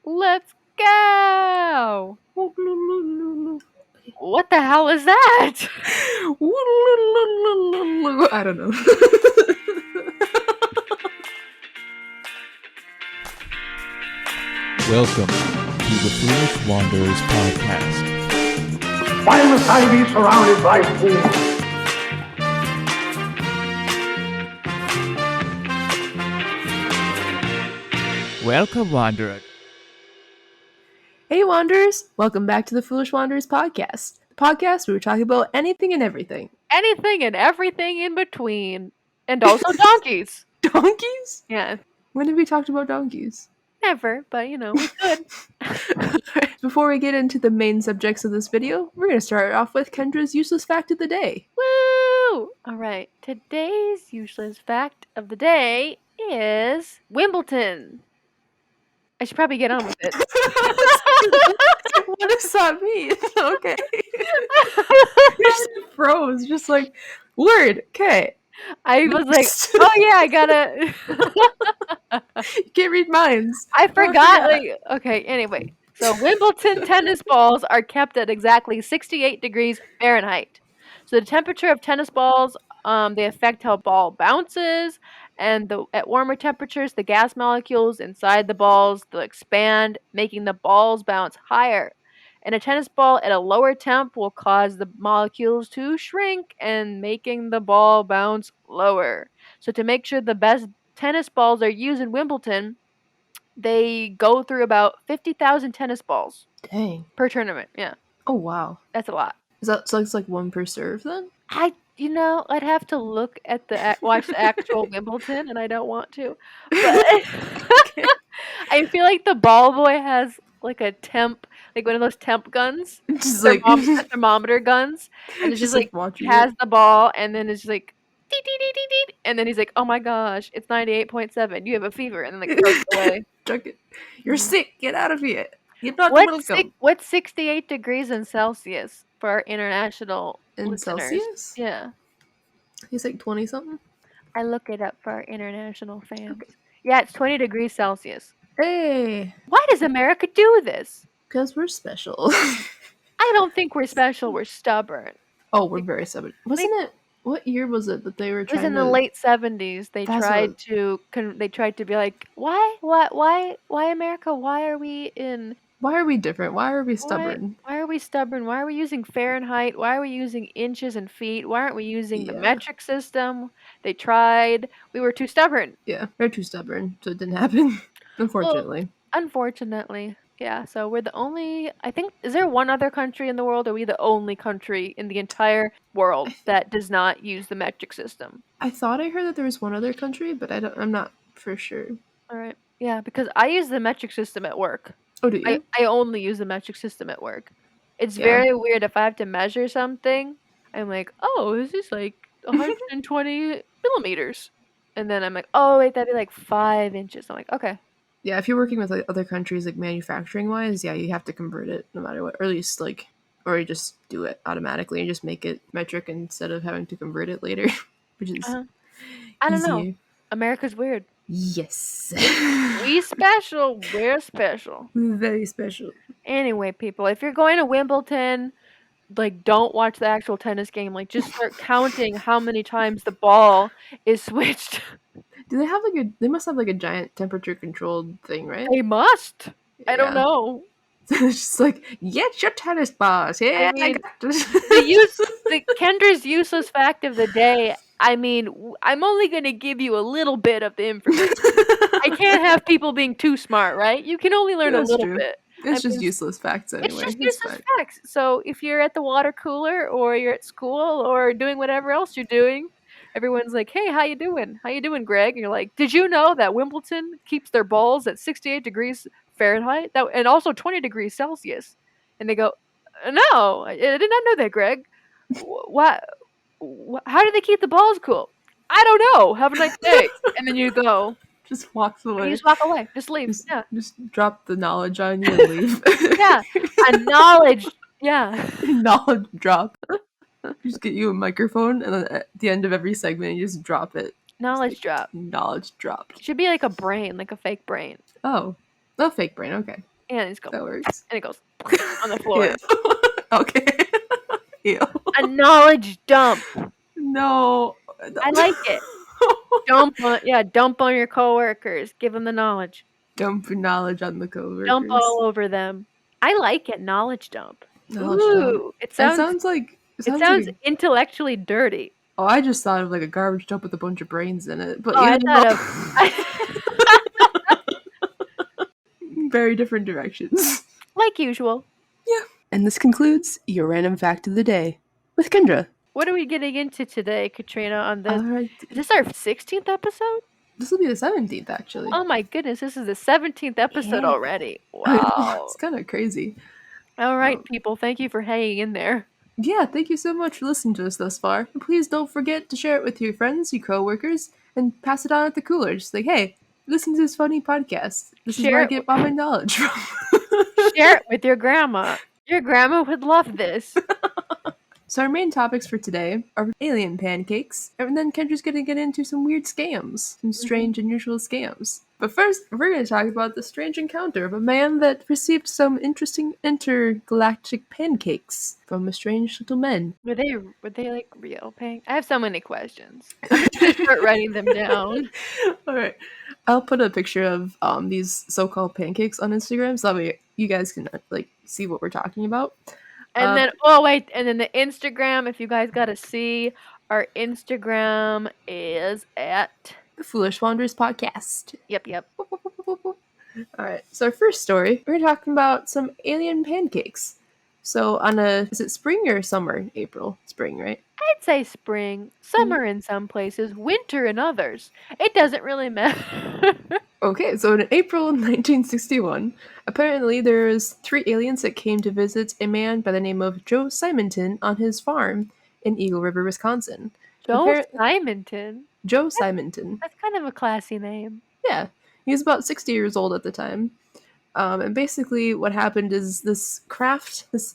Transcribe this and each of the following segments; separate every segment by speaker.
Speaker 1: Let's go! What the hell is that?
Speaker 2: I don't know.
Speaker 3: Welcome to the Foolish Wanderers podcast.
Speaker 4: Why must I be surrounded by fools?
Speaker 3: Welcome, Wanderer.
Speaker 2: Hey, Wanderers! Welcome back to the Foolish Wanderers podcast. The podcast where we talk about anything and everything.
Speaker 1: Anything and everything in between. And also donkeys.
Speaker 2: Donkeys?
Speaker 1: Yeah.
Speaker 2: When have we talked about donkeys?
Speaker 1: Never, but we could.
Speaker 2: Before we get into the main subjects of this video, we're going to start off with Kendra's useless fact of the day.
Speaker 1: Woo! Alright, today's useless fact of the day is Wimbledon. I should probably get on with it.
Speaker 2: What does that mean? Okay. You just froze, just like, word, okay.
Speaker 1: I was like, oh yeah, I gotta...
Speaker 2: You can't read minds.
Speaker 1: I forgot, okay, anyway. So Wimbledon tennis balls are kept at exactly 68 degrees Fahrenheit. So the temperature of tennis balls, they affect how ball bounces, and at warmer temperatures, the gas molecules inside the balls will expand, making the balls bounce higher. And a tennis ball at a lower temp will cause the molecules to shrink and making the ball bounce lower. So to make sure the best tennis balls are used in Wimbledon, they go through about 50,000 tennis balls
Speaker 2: Dang.
Speaker 1: per tournament. Yeah.
Speaker 2: Oh, wow.
Speaker 1: That's a lot.
Speaker 2: Is that so? It's like one per serve then?
Speaker 1: I'd have to look at watch the actual Wimbledon, and I don't want to. But I feel like the ball boy has like a temp, like one of those temp guns,
Speaker 2: Just like
Speaker 1: thermometer guns, and it's just like
Speaker 2: watching
Speaker 1: has the ball, and then it's just like dee, dee, dee, dee, dee, and then he's like, oh my gosh, it's 98.7. You have a fever, and then like throws it away.
Speaker 2: Chuck it. You're sick. Get out of here. You're not welcome.
Speaker 1: What's 68 degrees in Celsius for our international
Speaker 2: In
Speaker 1: listeners?
Speaker 2: Celsius?
Speaker 1: Yeah.
Speaker 2: He's like 20 something.
Speaker 1: I look it up for our international fans. Okay. Yeah, it's 20 degrees Celsius.
Speaker 2: Hey.
Speaker 1: Why does America do this?
Speaker 2: Because we're special.
Speaker 1: I don't think we're special. We're stubborn.
Speaker 2: Oh, we're very stubborn. Wasn't it? What year was it that they were trying to...
Speaker 1: It was in the late 70s. They tried to be like, why America? Why are we different?
Speaker 2: Why are we stubborn?
Speaker 1: Why are we stubborn? Why are we using Fahrenheit? Why are we using inches and feet? Why aren't we using the metric system? They tried. We were too stubborn.
Speaker 2: Yeah, we're too stubborn, so it didn't happen. Unfortunately.
Speaker 1: Well, unfortunately. Yeah, so we're the only, I think, is there one other country in the world, or are we the only country in the entire world that does not use the metric system?
Speaker 2: I thought I heard that there was one other country, but I'm not for sure.
Speaker 1: Alright. Yeah, because I use the metric system at work.
Speaker 2: Oh, do you?
Speaker 1: I only use the metric system at work. It's very weird if I have to measure something. I'm like, oh, this is like 120 millimeters. And then I'm like, oh, wait, that'd be like 5 inches. I'm like, okay.
Speaker 2: Yeah, if you're working with like other countries, like manufacturing wise, you have to convert it no matter what, or at least or you just do it automatically and just make it metric instead of having to convert it later, which is
Speaker 1: I don't know. America's weird.
Speaker 2: Yes.
Speaker 1: We special. We're special.
Speaker 2: Very special.
Speaker 1: Anyway, people, if you're going to Wimbledon, like, don't watch the actual tennis game. Like, just start counting how many times the ball is switched.
Speaker 2: Do they have they must have like a giant temperature controlled thing, right?
Speaker 1: They must. Yeah. I don't know.
Speaker 2: It's just like, get your tennis balls. Yeah,
Speaker 1: Kendra's useless fact of the day. I mean, I'm only going to give you a little bit of the information. I can't have people being too smart, right? You can only learn a little bit.
Speaker 2: It's just useless facts anyway.
Speaker 1: It's just useless facts. So if you're at the water cooler or you're at school or doing whatever else you're doing, everyone's like, hey, how you doing? How you doing, Greg? And you're like, did you know that Wimbledon keeps their balls at 68 degrees Fahrenheit and also 20 degrees Celsius? And they go, no, I did not know that, Greg. What? How do they keep the balls cool? I don't know. Have a nice day. And then you go.
Speaker 2: Just walks away.
Speaker 1: You just walk away. Just leave.
Speaker 2: Just drop the knowledge on you and leave.
Speaker 1: Yeah. A knowledge. Yeah.
Speaker 2: Knowledge drop. Just get you a microphone, and then at the end of every segment, you just drop it.
Speaker 1: Knowledge drop.
Speaker 2: Knowledge drop.
Speaker 1: It should be like a brain, like a fake brain.
Speaker 2: Oh. A fake brain, okay.
Speaker 1: And he's going,
Speaker 2: That works.
Speaker 1: and it goes on the floor.
Speaker 2: Yeah. Okay. Ew.
Speaker 1: A knowledge dump.
Speaker 2: No.
Speaker 1: I like it. Dump on your coworkers. Give them the knowledge.
Speaker 2: Dump knowledge on the coworkers.
Speaker 1: Dump all over them. I like it. Knowledge dump.
Speaker 2: Knowledge dump.
Speaker 1: Ooh, it sounds
Speaker 2: like
Speaker 1: intellectually dirty.
Speaker 2: Oh, I just thought of like a garbage dump with a bunch of brains in it. But
Speaker 1: Oh, I thought
Speaker 2: of very different directions.
Speaker 1: Like usual.
Speaker 2: Yeah. And this concludes your random fact of the day with Kendra.
Speaker 1: What are we getting into today, Katrina, on this?
Speaker 2: Alright.
Speaker 1: Is this our 16th episode?
Speaker 2: This will be the 17th, actually.
Speaker 1: Oh my goodness, this is the 17th episode
Speaker 2: Yeah.
Speaker 1: already. Wow.
Speaker 2: It's kind of crazy.
Speaker 1: All right, people. Thank you for hanging in there.
Speaker 2: Yeah, thank you so much for listening to us thus far. And please don't forget to share it with your friends, your coworkers, and pass it on at the cooler. Just like, hey, listen to this funny podcast. This is where I get all my knowledge from.
Speaker 1: Share it with your grandma. Your grandma would love this.
Speaker 2: So our main topics for today are alien pancakes, and then Kendra's going to get into some weird scams, some strange, unusual scams. But first, we're going to talk about the strange encounter of a man that received some interesting intergalactic pancakes from a strange little man.
Speaker 1: Were they like real pancakes? I have so many questions. I'm just gonna start writing them down.
Speaker 2: All right, I'll put a picture of these so-called pancakes on Instagram, so that way you guys can like see what we're talking about.
Speaker 1: And then and then the Instagram, if you guys gotta see, our Instagram is at
Speaker 2: The Foolish Wanderers Podcast.
Speaker 1: Yep.
Speaker 2: Alright, so our first story, we're talking about some alien pancakes. So is it spring or summer? April? Spring, right?
Speaker 1: I'd say spring, summer in some places, winter in others. It doesn't really matter.
Speaker 2: Okay, so in April 1961, apparently there was 3 aliens that came to visit a man by the name of Joe Simonton on his farm in Eagle River, Wisconsin.
Speaker 1: Simonton?
Speaker 2: Joe Simonton.
Speaker 1: That's kind of a classy name.
Speaker 2: Yeah, he was about 60 years old at the time. And basically what happened is this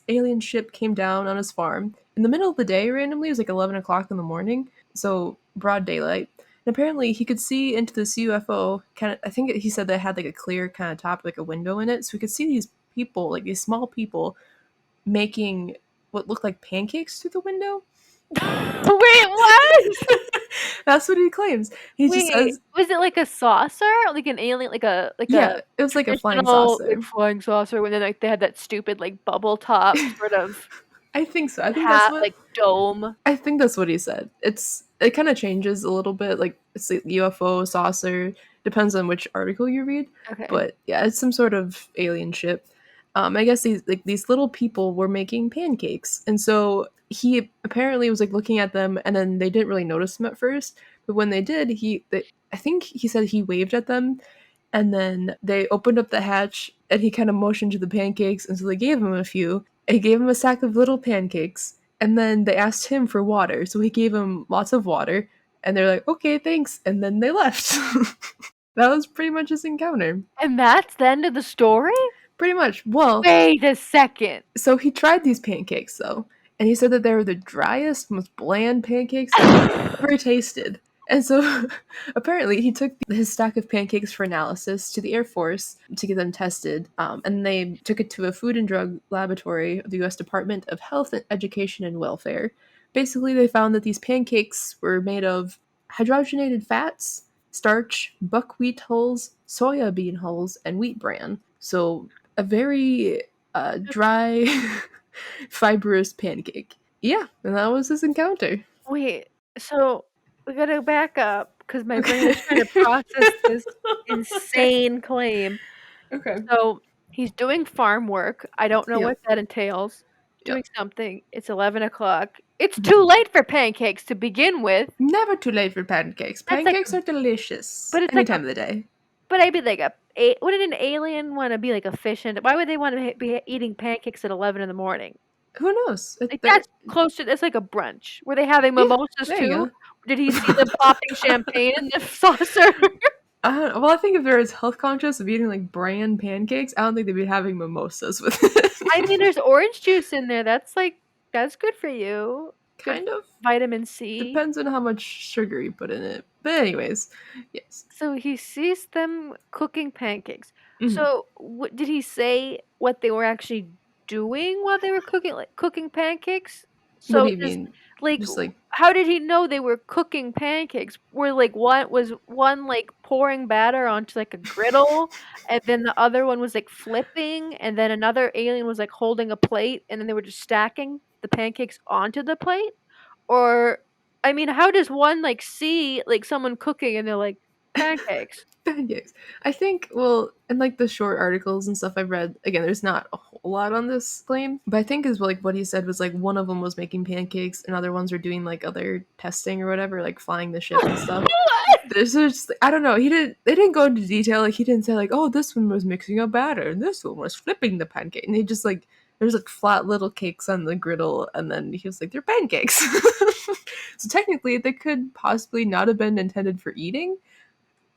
Speaker 2: alien ship came down on his farm in the middle of the day randomly. It was like 11 o'clock in the morning, so broad daylight. And apparently he could see into this UFO, I think he said that it had like a clear kind of top, like a window in it, so he could see these people, like these small people, making what looked like pancakes through the window.
Speaker 1: Wait, what?
Speaker 2: That's what he claims. Just says,
Speaker 1: was it like a saucer, like an alien,
Speaker 2: it was like a flying saucer.
Speaker 1: Like flying saucer, when then like they had that stupid like bubble top sort of.
Speaker 2: I think so. I think
Speaker 1: hat,
Speaker 2: that's what
Speaker 1: like dome.
Speaker 2: I think that's what he said. It kind of changes a little bit. Like it's like UFO, saucer. Depends on which article you read.
Speaker 1: Okay.
Speaker 2: But yeah, it's some sort of alien ship. I guess these little people were making pancakes, and so he apparently was like looking at them, and then they didn't really notice him at first. But when they did, I think he said he waved at them, and then they opened up the hatch, and he kind of motioned to the pancakes, and so they gave him a few. He gave him a sack of little pancakes, and then they asked him for water, so he gave him lots of water, and they're like, okay, thanks, and then they left. That was pretty much his encounter.
Speaker 1: And that's the end of the story?
Speaker 2: Pretty much. Well,
Speaker 1: wait a second.
Speaker 2: So he tried these pancakes, though, and he said that they were the driest, most bland pancakes I've ever tasted. And so, apparently, he took his stack of pancakes for analysis to the Air Force to get them tested, and they took it to a Food and Drug Laboratory of the U.S. Department of Health, Education, and Welfare. Basically, they found that these pancakes were made of hydrogenated fats, starch, buckwheat hulls, soya bean hulls, and wheat bran. So, a very dry, fibrous pancake. Yeah, and that was his encounter.
Speaker 1: Wait, so we gotta back up because my brain is trying to process this insane claim.
Speaker 2: Okay.
Speaker 1: So he's doing farm work. I don't know what that entails. Doing something. It's 11 o'clock. It's too late for pancakes to begin with.
Speaker 2: Never too late for pancakes. Pancakes are delicious. But it's any time of the day.
Speaker 1: But I'd be like wouldn't an alien want to be like efficient? Why would they want to be eating pancakes at 11 in the morning?
Speaker 2: Who knows?
Speaker 1: That's close to. It's like a brunch. Were they having mimosas too? Did he see them popping champagne in the saucer?
Speaker 2: Well, I think if they're as health conscious of eating like bran pancakes, I don't think they'd be having mimosas with it.
Speaker 1: I mean, there's orange juice in there. That's good for you.
Speaker 2: Kind of.
Speaker 1: Vitamin C.
Speaker 2: Depends on how much sugar you put in it. But anyways, yes.
Speaker 1: So he sees them cooking pancakes. So, did he say what they were actually doing while they were cooking pancakes?
Speaker 2: What do
Speaker 1: So,
Speaker 2: you
Speaker 1: just
Speaker 2: mean?
Speaker 1: like,
Speaker 2: Just like
Speaker 1: how did he know they were cooking pancakes? Were like one like pouring batter onto like a griddle, and then the other one was like flipping, and then another alien was like holding a plate, and then they were just stacking the pancakes onto the plate? Or, I mean, how does one like see like someone cooking and they're like pancakes?
Speaker 2: pancakes. I think, well, in like the short articles and stuff I've read, again, there's not a whole lot on this claim, but I think is like what he said was like one of them was making pancakes and other ones were doing like other testing or whatever, like flying the ship and stuff. There's just, I don't know, they didn't go into detail, like he didn't say like, oh, this one was mixing a batter and this one was flipping the pancake, and he just like, there's like flat little cakes on the griddle, and then he was like, they're pancakes. So technically they could possibly not have been intended for eating.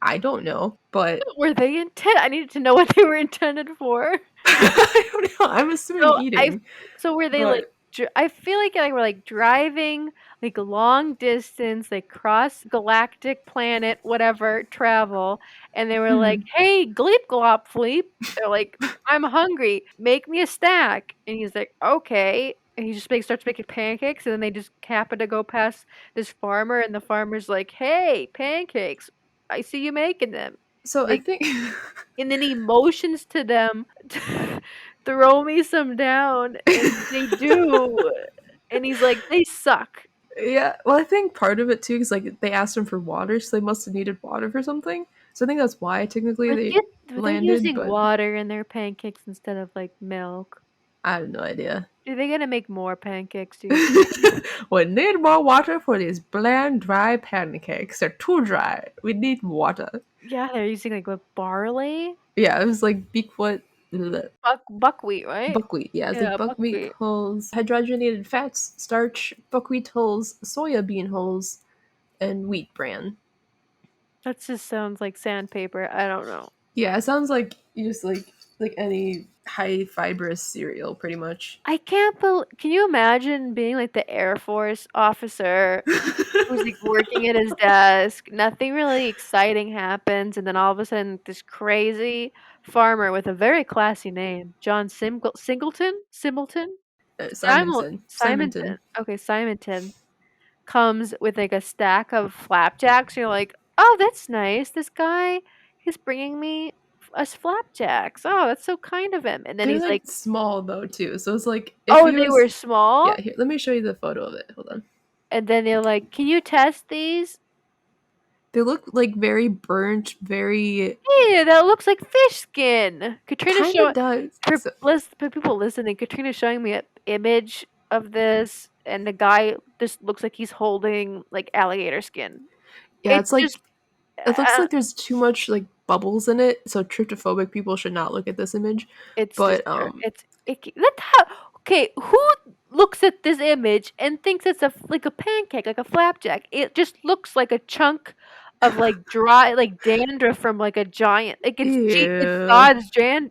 Speaker 2: I don't know, but
Speaker 1: Were they intended? I needed to know what they were intended for.
Speaker 2: I don't know. I'm assuming
Speaker 1: So I
Speaker 2: eating,
Speaker 1: so were they like
Speaker 2: but
Speaker 1: I feel like they were like driving like long distance, like cross galactic planet, whatever, travel, and they were like,
Speaker 2: mhm.
Speaker 1: "Hey, Gleep Glop Fleep." They're like, "I'm hungry. Make me a stack." And he's like, "Okay." And he just starts making pancakes, and then they just happen to go past this farmer, and the farmer's like, "Hey, pancakes. I see you making them."
Speaker 2: So I
Speaker 1: Like,
Speaker 2: think
Speaker 1: and then he motions to them, "Throw me some down," and they do, and he's like, "They suck."
Speaker 2: yeah. Well, I think part of it too is like they asked him for water, so they must have needed water for something. So I think that's why technically they
Speaker 1: Were they
Speaker 2: landed,
Speaker 1: using
Speaker 2: but
Speaker 1: water in their pancakes instead of, like, milk?
Speaker 2: I have no idea.
Speaker 1: Are they gonna make more pancakes, do you think?
Speaker 2: We need more water for these bland, dry pancakes. They're too dry. We need water.
Speaker 1: Yeah, they're using, like, what, barley?
Speaker 2: Yeah, it was like beakwood, bleh,
Speaker 1: Buckwheat, right?
Speaker 2: buckwheat. Yeah, it's like
Speaker 1: Yeah,
Speaker 2: buckwheat
Speaker 1: buckwheat.
Speaker 2: hulls, hydrogenated fats, starch, buckwheat hulls, soya bean hulls, and wheat bran.
Speaker 1: That just sounds like sandpaper, I don't know.
Speaker 2: Yeah, it sounds like you just like any high fibrous cereal, pretty much.
Speaker 1: I can't bel Can you imagine being, like, the Air Force officer who's, like, working at his desk, nothing really exciting happens, and then all of a sudden, this crazy farmer with a very classy name, John Singleton? Simonton.
Speaker 2: Simonton.
Speaker 1: Okay, Simonton comes with, like, a stack of flapjacks, you're like, "Oh, that's nice. This guy, he's bringing me us flapjacks. Oh, that's so kind of him." And then
Speaker 2: They're
Speaker 1: he's like,
Speaker 2: like small though too, so it's like if
Speaker 1: "Oh,
Speaker 2: he
Speaker 1: they were
Speaker 2: was,
Speaker 1: small?"
Speaker 2: yeah. Here, let me show you the photo of it. Hold on.
Speaker 1: And then they're like, "Can you test these?"
Speaker 2: They look like very burnt, very
Speaker 1: Hey, that looks like fish skin. Katrina's
Speaker 2: kind of
Speaker 1: showing
Speaker 2: does. So,
Speaker 1: for people listening. Katrina's showing me an image of this, and the guy just looks like he's holding like alligator skin.
Speaker 2: yeah,
Speaker 1: It's
Speaker 2: it's like
Speaker 1: just,
Speaker 2: it looks
Speaker 1: uh,
Speaker 2: like there's too much like bubbles in it. So tryptophobic people should not look at this image.
Speaker 1: it's just,
Speaker 2: But
Speaker 1: it's icky. Okay, who looks at this image and thinks it's like a pancake, like a flapjack? It just looks like a chunk of like dry, like dandruff from like a giant. Like it's
Speaker 2: ew,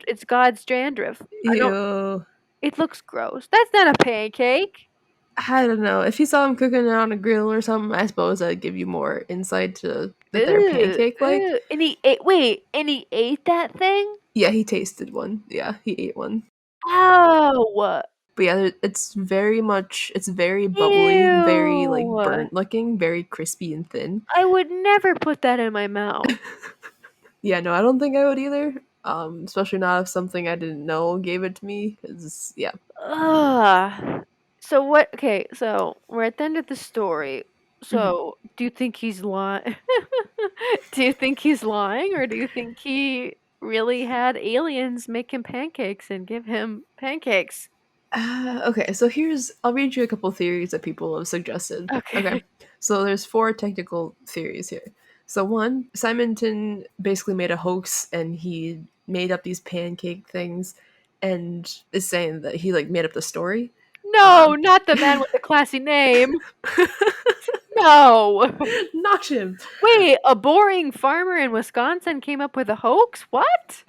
Speaker 1: It's God's dandruff. I don't.
Speaker 2: ew.
Speaker 1: It looks gross. That's not a pancake.
Speaker 2: I don't know. If you saw them cooking it on a grill or something, I suppose that'd give you more insight to that they're
Speaker 1: Ew,
Speaker 2: pancake like.
Speaker 1: ew. And he ate. Wait, and he ate that thing?
Speaker 2: Yeah, he tasted one. Yeah, he ate one.
Speaker 1: Ow!
Speaker 2: But yeah, it's very much, it's very bubbly, very like
Speaker 1: Ew!
Speaker 2: burnt looking, very crispy and thin.
Speaker 1: I would never put that in my mouth.
Speaker 2: Yeah, no, I don't think I would either. Especially not if something I didn't know gave it to me. Cause yeah,
Speaker 1: Ugh. So what? Okay, so we're at the end of the story.
Speaker 2: mhm.
Speaker 1: So do you think he's lying? Do you think he's lying, or do you think he really had aliens make him pancakes and give him pancakes?
Speaker 2: Okay, so I'll read you a couple theories that people have suggested. Okay,
Speaker 1: Okay.
Speaker 2: so there's four technical theories here. So one, Simonton basically made a hoax and he made up these pancake things, and is saying that he like made up the story.
Speaker 1: No,
Speaker 2: Um,
Speaker 1: not the man with the classy name. No.
Speaker 2: not him.
Speaker 1: Wait, a boring farmer in Wisconsin came up with a hoax? What?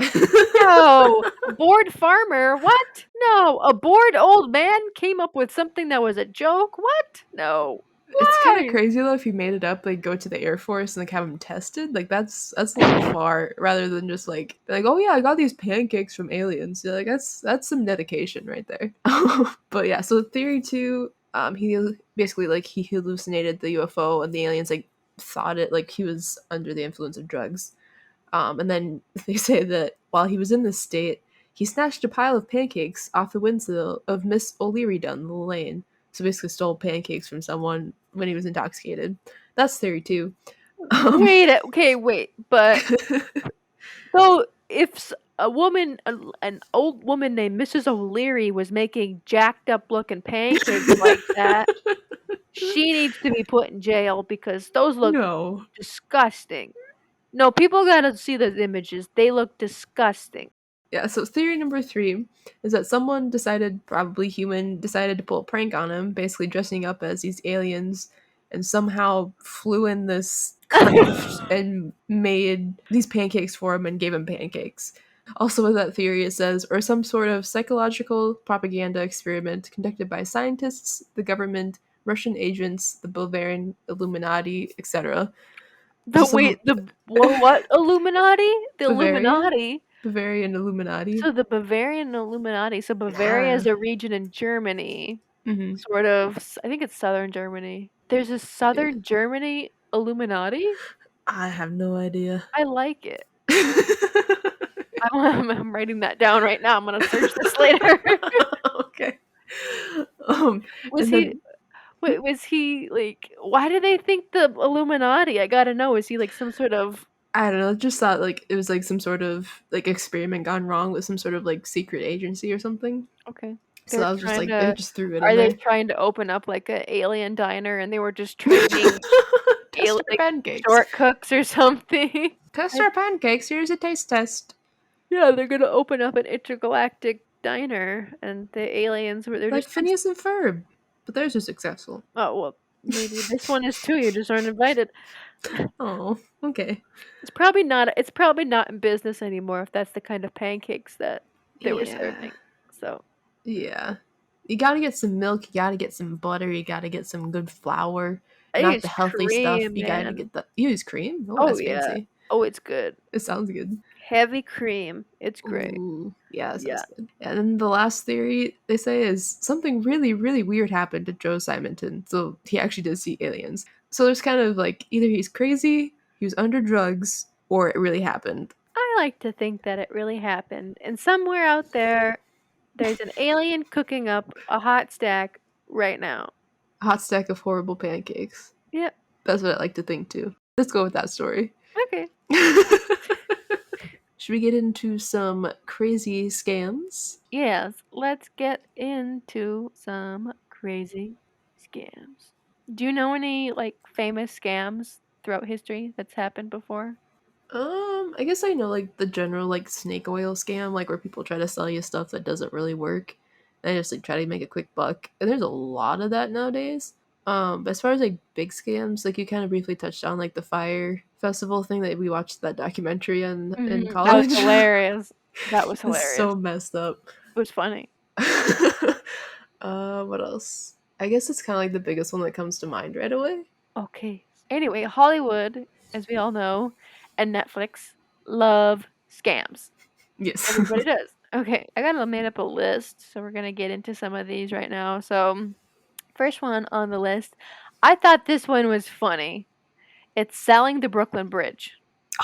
Speaker 1: No. A bored farmer? What? No. A bored old man came up with something that was a joke? What? No.
Speaker 2: It's kind of
Speaker 1: Why?
Speaker 2: crazy though if you made it up, like go to the Air Force and like have them tested. Like that's a little far, rather than just like be like, oh yeah, I got these pancakes from aliens. You're like that's some dedication right there. But yeah, so theory two, he basically like he hallucinated the UFO and the aliens like thought it like he was under the influence of drugs. And then they say that while he was in this state, he snatched a pile of pancakes off the window of Miss O'Leary down the lane. So basically stole pancakes from someone when he was intoxicated. That's theory two. Um,
Speaker 1: Wait. But so if a woman, an old woman named Mrs. O'Leary was making jacked up looking pancakes like that, she needs to be put in jail because those look
Speaker 2: no.
Speaker 1: disgusting. No, people gotta see those images. They look disgusting.
Speaker 2: Yeah, so theory number three is that someone decided, probably human, decided to pull a prank on him, basically dressing up as these aliens, and somehow flew in this craft and made these pancakes for him and gave him pancakes. Also, with that theory, it says, or some sort of psychological propaganda experiment conducted by scientists, the government, Russian agents, the Bavarian Illuminati, etc. Some
Speaker 1: The what Illuminati? The
Speaker 2: Bavarian?
Speaker 1: Illuminati.
Speaker 2: Bavarian Illuminati?
Speaker 1: So the Bavarian Illuminati. So Bavaria
Speaker 2: Yeah.
Speaker 1: is a region in Germany,
Speaker 2: Hmm.
Speaker 1: sort of. I think it's southern Germany. There's a
Speaker 2: Yeah.
Speaker 1: southern Germany Illuminati.
Speaker 2: I have no idea.
Speaker 1: I like it. I'm writing that down right now. I'm gonna search this later.
Speaker 2: Okay.
Speaker 1: Was
Speaker 2: And
Speaker 1: he?
Speaker 2: then
Speaker 1: Wait, was he like? Why do they think the Illuminati? I gotta know. Is he like some sort of?
Speaker 2: I don't know, just thought like it was like some sort of like experiment gone wrong with some sort of like secret agency or something.
Speaker 1: Okay,
Speaker 2: So
Speaker 1: they're
Speaker 2: I was just
Speaker 1: trying
Speaker 2: like they
Speaker 1: to.
Speaker 2: just threw it in
Speaker 1: Are they
Speaker 2: there.
Speaker 1: trying to open up like a alien diner and they were just training
Speaker 2: Test our
Speaker 1: like
Speaker 2: pancakes.
Speaker 1: short cooks or something?
Speaker 2: Test our pancakes. Here's a taste test.
Speaker 1: Yeah, they're gonna open up an intergalactic diner, and the aliens were they're
Speaker 2: Like
Speaker 1: just
Speaker 2: Phineas and Ferb, but theirs was successful.
Speaker 1: oh well, maybe this one is too. You just aren't invited.
Speaker 2: Oh, okay.
Speaker 1: It's probably not. It's probably not in business anymore if that's the kind of pancakes that they were
Speaker 2: Yeah.
Speaker 1: serving. So
Speaker 2: Yeah. You gotta get some milk, you gotta get some butter, you gotta get some good flour.
Speaker 1: I
Speaker 2: Not
Speaker 1: use
Speaker 2: the healthy stuff.
Speaker 1: cream,
Speaker 2: You gotta
Speaker 1: man.
Speaker 2: get the you use cream? Oh,
Speaker 1: Oh
Speaker 2: that's
Speaker 1: yeah.
Speaker 2: fancy.
Speaker 1: Oh, it's good.
Speaker 2: It sounds good.
Speaker 1: Heavy cream. It's great.
Speaker 2: Ooh, yeah, that sounds
Speaker 1: Yeah.
Speaker 2: good. And then the last theory they say is something really, really weird happened to Joe Simonton. So he actually did see aliens. So there's kind of like either he's crazy, he was under drugs, or it really happened.
Speaker 1: I like to think that it really happened, and somewhere out there, there's an alien cooking up a hot stack right now.
Speaker 2: A hot stack of horrible pancakes.
Speaker 1: Yep.
Speaker 2: That's what I like to think too. Let's go with that story.
Speaker 1: Okay.
Speaker 2: Should we get into some crazy scams?
Speaker 1: Yes. Let's get into some crazy scams. Do you know any like famous scams throughout history that's happened before?
Speaker 2: I guess I know like the general like snake oil scam, like where people try to sell you stuff that doesn't really work. And they just like try to make a quick buck. And there's a lot of that nowadays. But as far as like big scams, like you kind of briefly touched on like the fire festival thing that we watched that documentary in
Speaker 1: That
Speaker 2: college.
Speaker 1: was hilarious. That was
Speaker 2: It's
Speaker 1: hilarious.
Speaker 2: so messed up.
Speaker 1: It was funny.
Speaker 2: What else? I guess it's kind of like the biggest one that comes to mind right away.
Speaker 1: Okay. Anyway, Hollywood, as we all know, and Netflix love scams.
Speaker 2: Yes.
Speaker 1: Everybody does. Okay, I got made up a list, so we're gonna get into some of these right now. So, first one on the list, I thought this one was funny. It's selling the Brooklyn Bridge.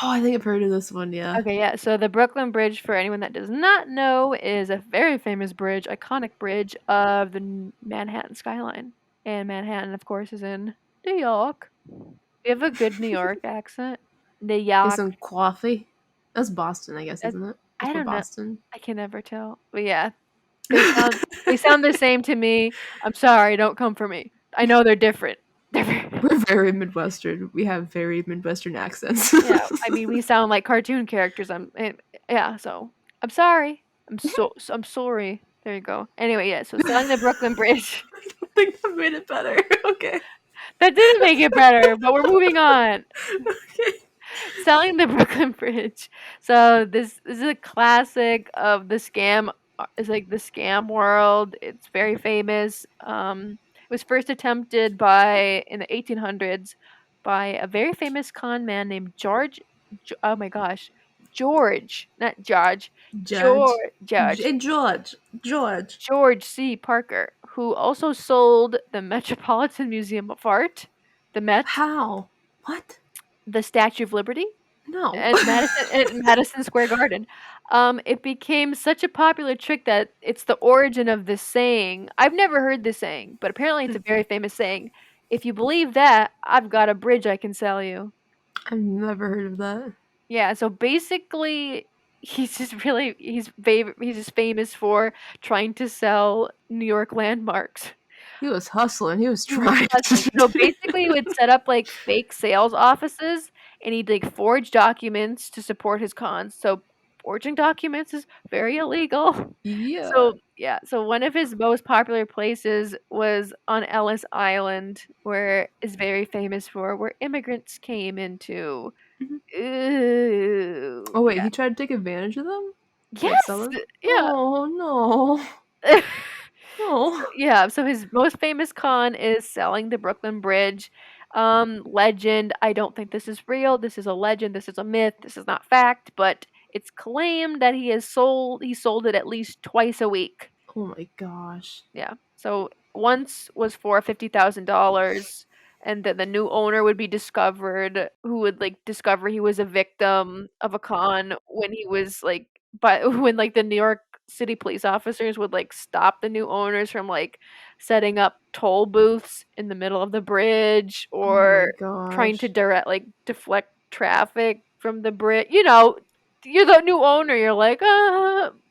Speaker 2: Oh, I think I've heard of this one, yeah.
Speaker 1: Okay, yeah. So the Brooklyn Bridge, for anyone that does not know, is a very famous bridge, iconic bridge of the Manhattan skyline. And Manhattan, of course, is in New York. You have a good New York accent. New
Speaker 2: Get
Speaker 1: York.
Speaker 2: some coffee. That's Boston, I guess, isn't it?
Speaker 1: I
Speaker 2: That's
Speaker 1: don't know.
Speaker 2: Boston.
Speaker 1: I can never tell. But yeah, they sound the same to me. I'm sorry, don't come for me. I know they're different.
Speaker 2: We're very Midwestern. We have very Midwestern accents.
Speaker 1: Yeah, I mean, we sound like cartoon characters. Yeah, so I'm sorry. I'm sorry. There you go. Anyway, yeah, so selling the Brooklyn Bridge.
Speaker 2: I think that made it better. Okay.
Speaker 1: That didn't make it better, but we're moving on.
Speaker 2: Okay.
Speaker 1: Selling the Brooklyn Bridge. So this is a classic of the scam. It's like the scam world. It's very famous. was first attempted in the 1800s by a very famous con man named oh my gosh, George, not George,
Speaker 2: Judge.
Speaker 1: George,
Speaker 2: Hey, George. George.
Speaker 1: George C. Parker, who also sold the Metropolitan Museum of Art, the Met,
Speaker 2: How? What?
Speaker 1: the Statue of Liberty,
Speaker 2: No.
Speaker 1: and Madison Square Garden. It became such a popular trick that it's the origin of this saying. I've never heard this saying, but apparently it's a very famous saying. If you believe that, I've got a bridge I can sell you.
Speaker 2: I've never heard of that.
Speaker 1: Yeah, so basically he's just famous for trying to sell New York landmarks.
Speaker 2: He was hustling. He was
Speaker 1: He was
Speaker 2: trying.
Speaker 1: hustling. So basically, he would set up like fake sales offices, and he'd like forge documents to support his cons. So forging documents is very illegal.
Speaker 2: Yeah.
Speaker 1: So yeah, so one of his most popular places was on Ellis Island, where is very famous for where immigrants came into.
Speaker 2: Mhm.
Speaker 1: Ooh,
Speaker 2: Oh wait,
Speaker 1: yeah.
Speaker 2: he tried to take advantage of them. Like
Speaker 1: Yes,
Speaker 2: sell them.
Speaker 1: yeah.
Speaker 2: Oh no. No.
Speaker 1: Yeah, so his most famous con is selling the Brooklyn Bridge. Legend, I don't think this is real. This is a legend. This is a myth. This is not fact, but it's claimed that he sold it at least twice a week.
Speaker 2: Oh my gosh.
Speaker 1: Yeah. So once was for $50,000, and then the new owner would be discovered, who would like discover he was a victim of a con when he was like, but when like the New York City police officers would like stop the new owners from like setting up toll booths in the middle of the bridge
Speaker 2: Oh my
Speaker 1: or trying to
Speaker 2: gosh.
Speaker 1: deflect traffic from the bridge. You know, you're the new owner. You're like,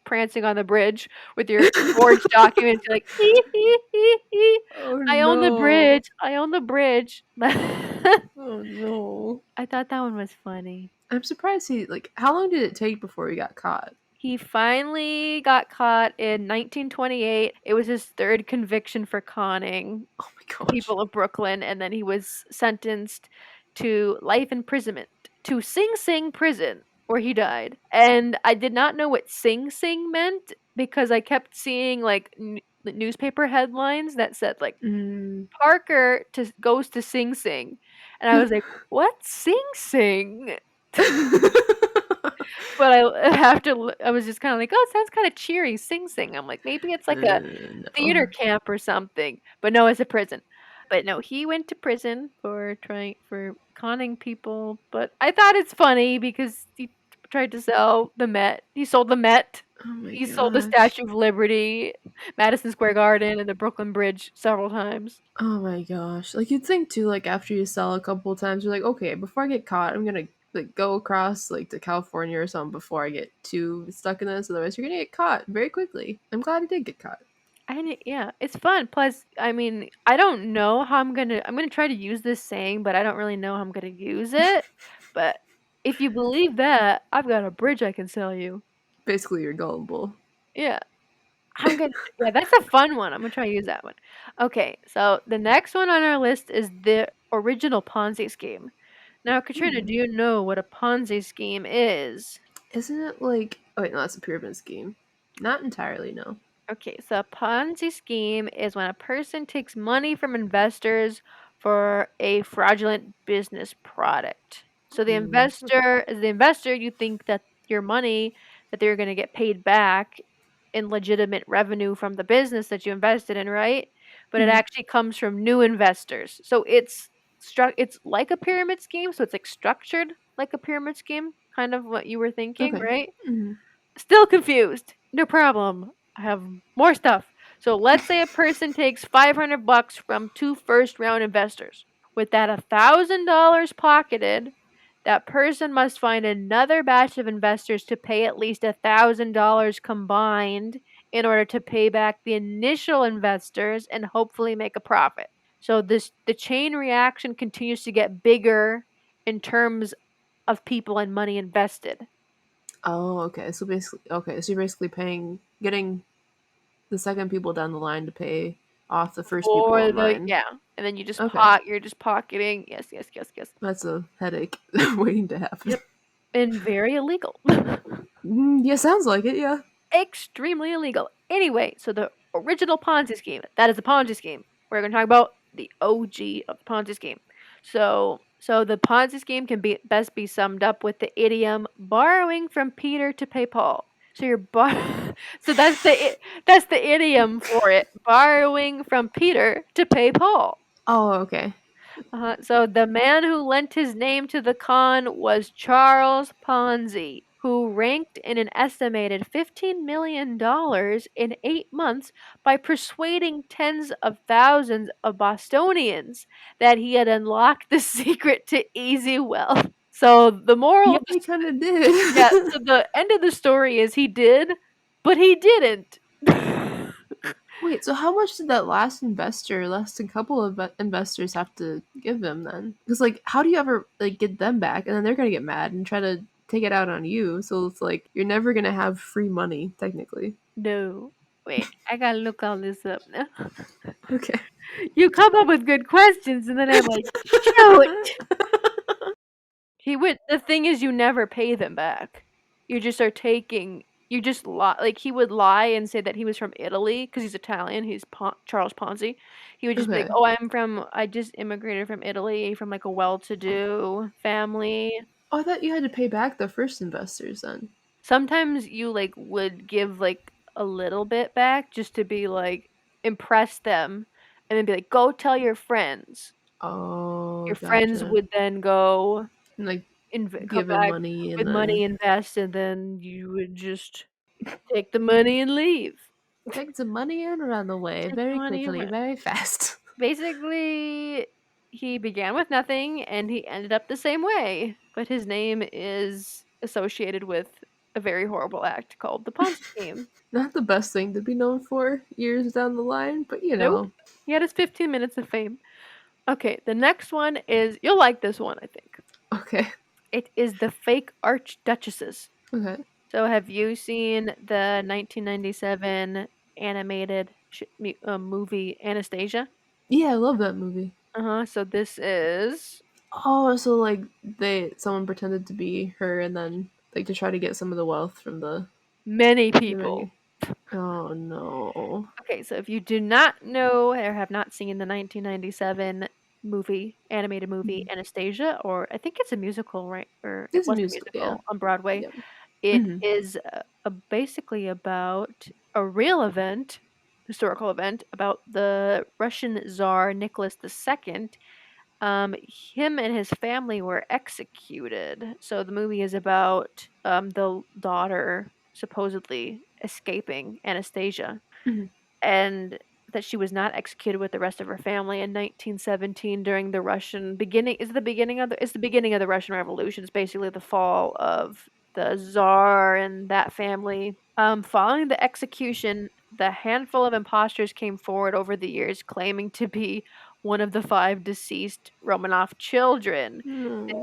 Speaker 1: prancing on the bridge with your forged documents. You're like, hee, hee, hee, hee.
Speaker 2: Oh
Speaker 1: I own the
Speaker 2: no.
Speaker 1: bridge. I own the bridge.
Speaker 2: Oh no.
Speaker 1: I thought that one was funny.
Speaker 2: I'm surprised he like. How long did it take before he got caught?
Speaker 1: He finally got caught in 1928. It was his third conviction for conning
Speaker 2: Oh my gosh.
Speaker 1: people of Brooklyn, and then he was sentenced to life imprisonment to Sing Sing prison, where he died. And I did not know what Sing Sing meant because I kept seeing like newspaper headlines that said like
Speaker 2: Mm.
Speaker 1: Parker goes to Sing Sing, and I was like, "What Sing Sing?" But I was just kind of like, "Oh, it sounds kind of cheery, Sing Sing." I'm like, maybe it's like a theater
Speaker 2: No.
Speaker 1: camp or something. But no, it's a prison. But no, he went to prison for conning people. But I thought it's funny because he tried to sell the Met. He sold the Met.
Speaker 2: Oh my
Speaker 1: He
Speaker 2: gosh.
Speaker 1: sold the Statue of Liberty, Madison Square Garden, and the Brooklyn Bridge several times.
Speaker 2: Oh my gosh. Like you'd think too, like after you sell a couple times, you're like, okay, before I get caught, I'm gonna like go across like to California or something before I get too stuck in this. Otherwise you're gonna get caught very quickly. I'm glad he did get caught.
Speaker 1: Yeah, it's fun. Plus, I mean, I don't know how I'm gonna try to use this saying, but I don't really know how I'm gonna use it. But if you believe that, I've got a bridge I can sell you.
Speaker 2: Basically you're gullible.
Speaker 1: Yeah. Yeah, that's a fun one. I'm gonna try to use that one. Okay, so the next one on our list is the original Ponzi scheme. Now, Katrina, do you know what a Ponzi scheme is?
Speaker 2: Isn't it like oh wait, no, that's a pyramid scheme. Not entirely, no.
Speaker 1: Okay, so a Ponzi scheme is when a person takes money from investors for a fraudulent business product. So the investor, you think that your money that they're going to get paid back in legitimate revenue from the business that you invested in, right? But it
Speaker 2: Mhm.
Speaker 1: actually comes from new investors. So it's like a pyramid scheme, so it's like structured like a pyramid scheme, kind of what you were thinking,
Speaker 2: Okay.
Speaker 1: right?
Speaker 2: Mhm.
Speaker 1: Still confused. No problem. I have more stuff. So let's say a person takes $500 from two first round investors. With that $1,000 pocketed, that person must find another batch of investors to pay at least $1,000 combined in order to pay back the initial investors and hopefully make a profit. So the chain reaction continues to get bigger in terms of people and money invested.
Speaker 2: Oh, okay. So you're basically getting the second people down the line to pay off the first people
Speaker 1: Or
Speaker 2: in line.
Speaker 1: and then
Speaker 2: Okay.
Speaker 1: you're just pocketing. Yes, yes, yes, yes.
Speaker 2: That's a headache waiting to happen.
Speaker 1: Yep. And very illegal.
Speaker 2: Yeah, sounds like it, yeah.
Speaker 1: Extremely illegal. Anyway, so the original Ponzi scheme, that is a Ponzi scheme. we're going to talk about the OG of the Ponzi scheme. So the Ponzi scheme can best be summed up with the idiom borrowing from Peter to pay Paul. So so that's the idiom for it, borrowing from Peter to pay Paul.
Speaker 2: Oh, okay.
Speaker 1: So the man who lent his name to the con was Charles Ponzi, who ranked in an estimated $15 million in 8 months by persuading tens of thousands of Bostonians that he had unlocked the secret to easy wealth. So the moral
Speaker 2: Yeah,
Speaker 1: of the
Speaker 2: he kind of did.
Speaker 1: yeah, so the end of the story is he did, but he didn't.
Speaker 2: Wait, so how much did that last couple of investors have to give him then? Because like, how do you ever like get them back, and then they're gonna get mad and try to take it out on you? So it's like you're never gonna have free money technically.
Speaker 1: No. Wait, I gotta look all this up now.
Speaker 2: Okay.
Speaker 1: You come up with good questions, and then I'm like, shoot. The thing is, you never pay them back. You just are taking. You just lie. Like he would lie and say that he was from Italy because he's Italian. He's Charles Ponzi. He would just be like,
Speaker 2: Okay.
Speaker 1: "Oh, I just immigrated from Italy from like a well-to-do family."
Speaker 2: Oh, I thought you had to pay back the first investors then.
Speaker 1: Sometimes you like would give like a little bit back just to be like impress them, and then be like, "Go tell your friends."
Speaker 2: Oh,
Speaker 1: Your friends
Speaker 2: gotcha.
Speaker 1: would then go
Speaker 2: And like
Speaker 1: come
Speaker 2: give him
Speaker 1: back
Speaker 2: money and
Speaker 1: with money,
Speaker 2: then
Speaker 1: invest, and then you would just take the money and leave.
Speaker 2: take some money and run away
Speaker 1: Take the
Speaker 2: very
Speaker 1: money and
Speaker 2: quickly,
Speaker 1: run.
Speaker 2: very fast.
Speaker 1: Basically, he began with nothing and he ended up the same way, but his name is associated with a very horrible act called the Ponzi scheme.
Speaker 2: Not the best thing to be known for years down the line, but you
Speaker 1: Nope.
Speaker 2: know.
Speaker 1: He had his 15 minutes of fame. Okay, the next one is you'll like this one, I think.
Speaker 2: Okay.
Speaker 1: It is the fake archduchesses.
Speaker 2: Okay.
Speaker 1: So, have you seen the 1997 animated movie Anastasia?
Speaker 2: Yeah, I love that movie.
Speaker 1: So this is
Speaker 2: Oh, so like someone pretended to be her and then like to try to get some of the wealth from
Speaker 1: many
Speaker 2: the
Speaker 1: people.
Speaker 2: money. Oh no.
Speaker 1: Okay, so if you do not know or have not seen the 1997 animated movie
Speaker 2: Mhm.
Speaker 1: Anastasia, or I think it's a musical, right? Or it
Speaker 2: It's a
Speaker 1: was a
Speaker 2: musical, yeah.
Speaker 1: musical on Broadway.
Speaker 2: Yep.
Speaker 1: It
Speaker 2: Hmm.
Speaker 1: is basically about a real event, historical event, about the Russian Tsar Nicholas II. Him and his family were executed. So the movie is about the daughter supposedly escaping Anastasia,
Speaker 2: Hmm.
Speaker 1: and that she was not executed with the rest of her family in 1917 during the Russian beginning. It's the beginning of the Russian Revolution. It's basically the fall of the Tsar and that family. Following the execution, the handful of imposters came forward over the years claiming to be one of the 5 deceased Romanov children.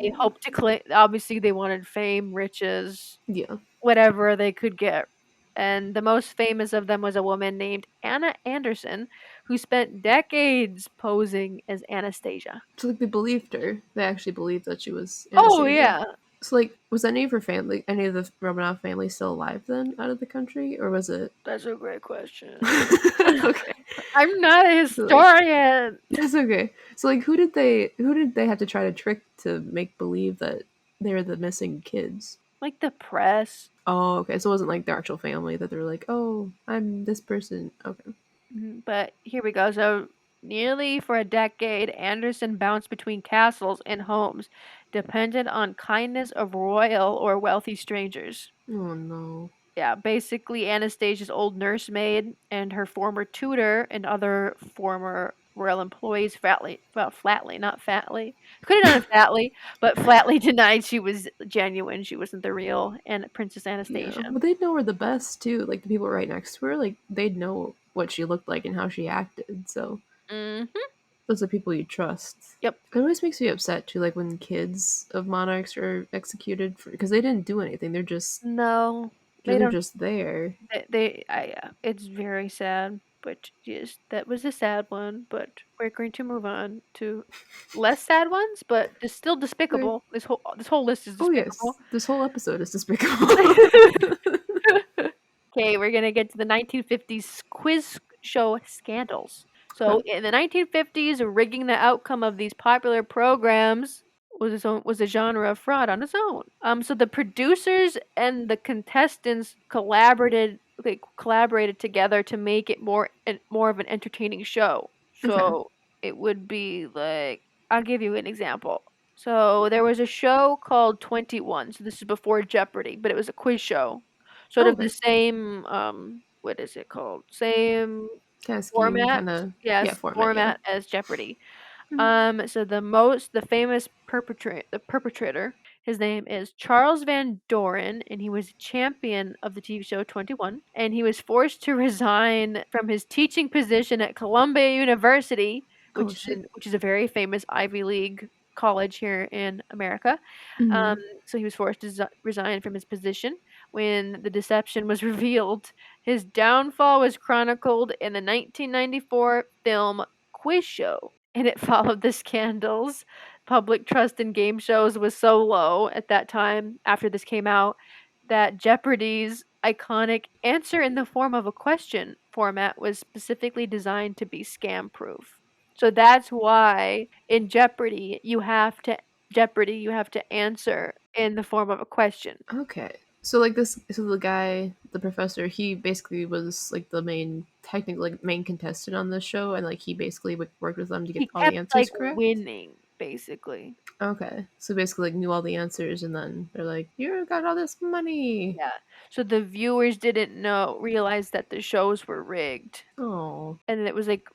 Speaker 1: They
Speaker 2: No.
Speaker 1: hoped to claim, obviously, they wanted fame, riches,
Speaker 2: Yeah.
Speaker 1: whatever they could get. And the most famous of them was a woman named Anna Anderson, who spent decades posing as Anastasia.
Speaker 2: So like they believed her. They actually believed that she was
Speaker 1: Oh,
Speaker 2: Anastasia.
Speaker 1: yeah.
Speaker 2: So like was any of her family any of the Romanov family still alive then out of the country? Or was it
Speaker 1: That's a great question.
Speaker 2: okay.
Speaker 1: I'm not a
Speaker 2: So like
Speaker 1: historian.
Speaker 2: that's okay. So like who did they have to try to trick to make believe that they were the missing kids?
Speaker 1: Like the press.
Speaker 2: Oh, okay. So it wasn't like their actual family that they were like, "Oh, I'm this person." Okay.
Speaker 1: But here we go. So, nearly for a decade, Anderson bounced between castles and homes, dependent on kindness of royal or wealthy strangers.
Speaker 2: Oh no.
Speaker 1: Yeah, basically Anastasia's old nursemaid and her former tutor and other former royal employees flatly, not fatly. Could have done it fatly, but flatly denied she was genuine. She wasn't the real Princess
Speaker 2: Yeah,
Speaker 1: Anastasia.
Speaker 2: but they'd know her the best too. Like the people right next to her, like they'd know what she looked like and how she acted. So
Speaker 1: hmm
Speaker 2: those are people you trust.
Speaker 1: Yep.
Speaker 2: It always makes me upset too, like when kids of monarchs are executed because they didn't do anything.
Speaker 1: No, they
Speaker 2: They're
Speaker 1: don't.
Speaker 2: just there.
Speaker 1: It's very sad, but yes, that was a sad one. But we're going to move on to less sad ones, but it's still
Speaker 2: Okay.
Speaker 1: despicable. This whole list is
Speaker 2: Oh yes,
Speaker 1: despicable.
Speaker 2: this whole episode is despicable.
Speaker 1: Okay, we're gonna get to the 1950s quiz show scandals. So in the 1950s, rigging the outcome of these popular programs was a genre of fraud on its own. So the producers and the contestants collaborated together to make it more of an entertaining show.
Speaker 2: Okay.
Speaker 1: So it would be like, I'll give you an example. So there was a show called 21. So this is before Jeopardy, but it was a quiz show. Sort
Speaker 2: Oh,
Speaker 1: of the
Speaker 2: okay.
Speaker 1: same what is it called? Same
Speaker 2: Kind of scheme,
Speaker 1: format.
Speaker 2: kind of. Yeah,
Speaker 1: Yes,
Speaker 2: format. Yeah.
Speaker 1: format as Jeopardy.
Speaker 2: Mhm.
Speaker 1: So the famous perpetrator, his name is Charles Van Doren, and he was a champion of the TV show 21, and he was forced to resign from his teaching position at Columbia University,
Speaker 2: Oh shit.
Speaker 1: which is a very famous Ivy League college here in America. Um,
Speaker 2: Hmm.
Speaker 1: so he was forced to resign from his position when the deception was revealed. His downfall was chronicled in the 1994 film Quiz Show, and it followed the scandals. Public trust in game shows was so low at that time after this came out that Jeopardy's iconic answer in the form of a question format was specifically designed to be scam proof. So that's why in Jeopardy you have to answer in the form of a question.
Speaker 2: Okay. So like this, so the guy, the professor, he basically was like the main, technically like main contestant on this show, and like he basically would work with them to get
Speaker 1: He
Speaker 2: all the
Speaker 1: kept
Speaker 2: answers
Speaker 1: like
Speaker 2: correct.
Speaker 1: winning basically.
Speaker 2: Okay. So basically, like knew all the answers, and then they're like, "You got all this money."
Speaker 1: Yeah. So the viewers didn't realize that the shows were rigged.
Speaker 2: Oh,
Speaker 1: And it was like,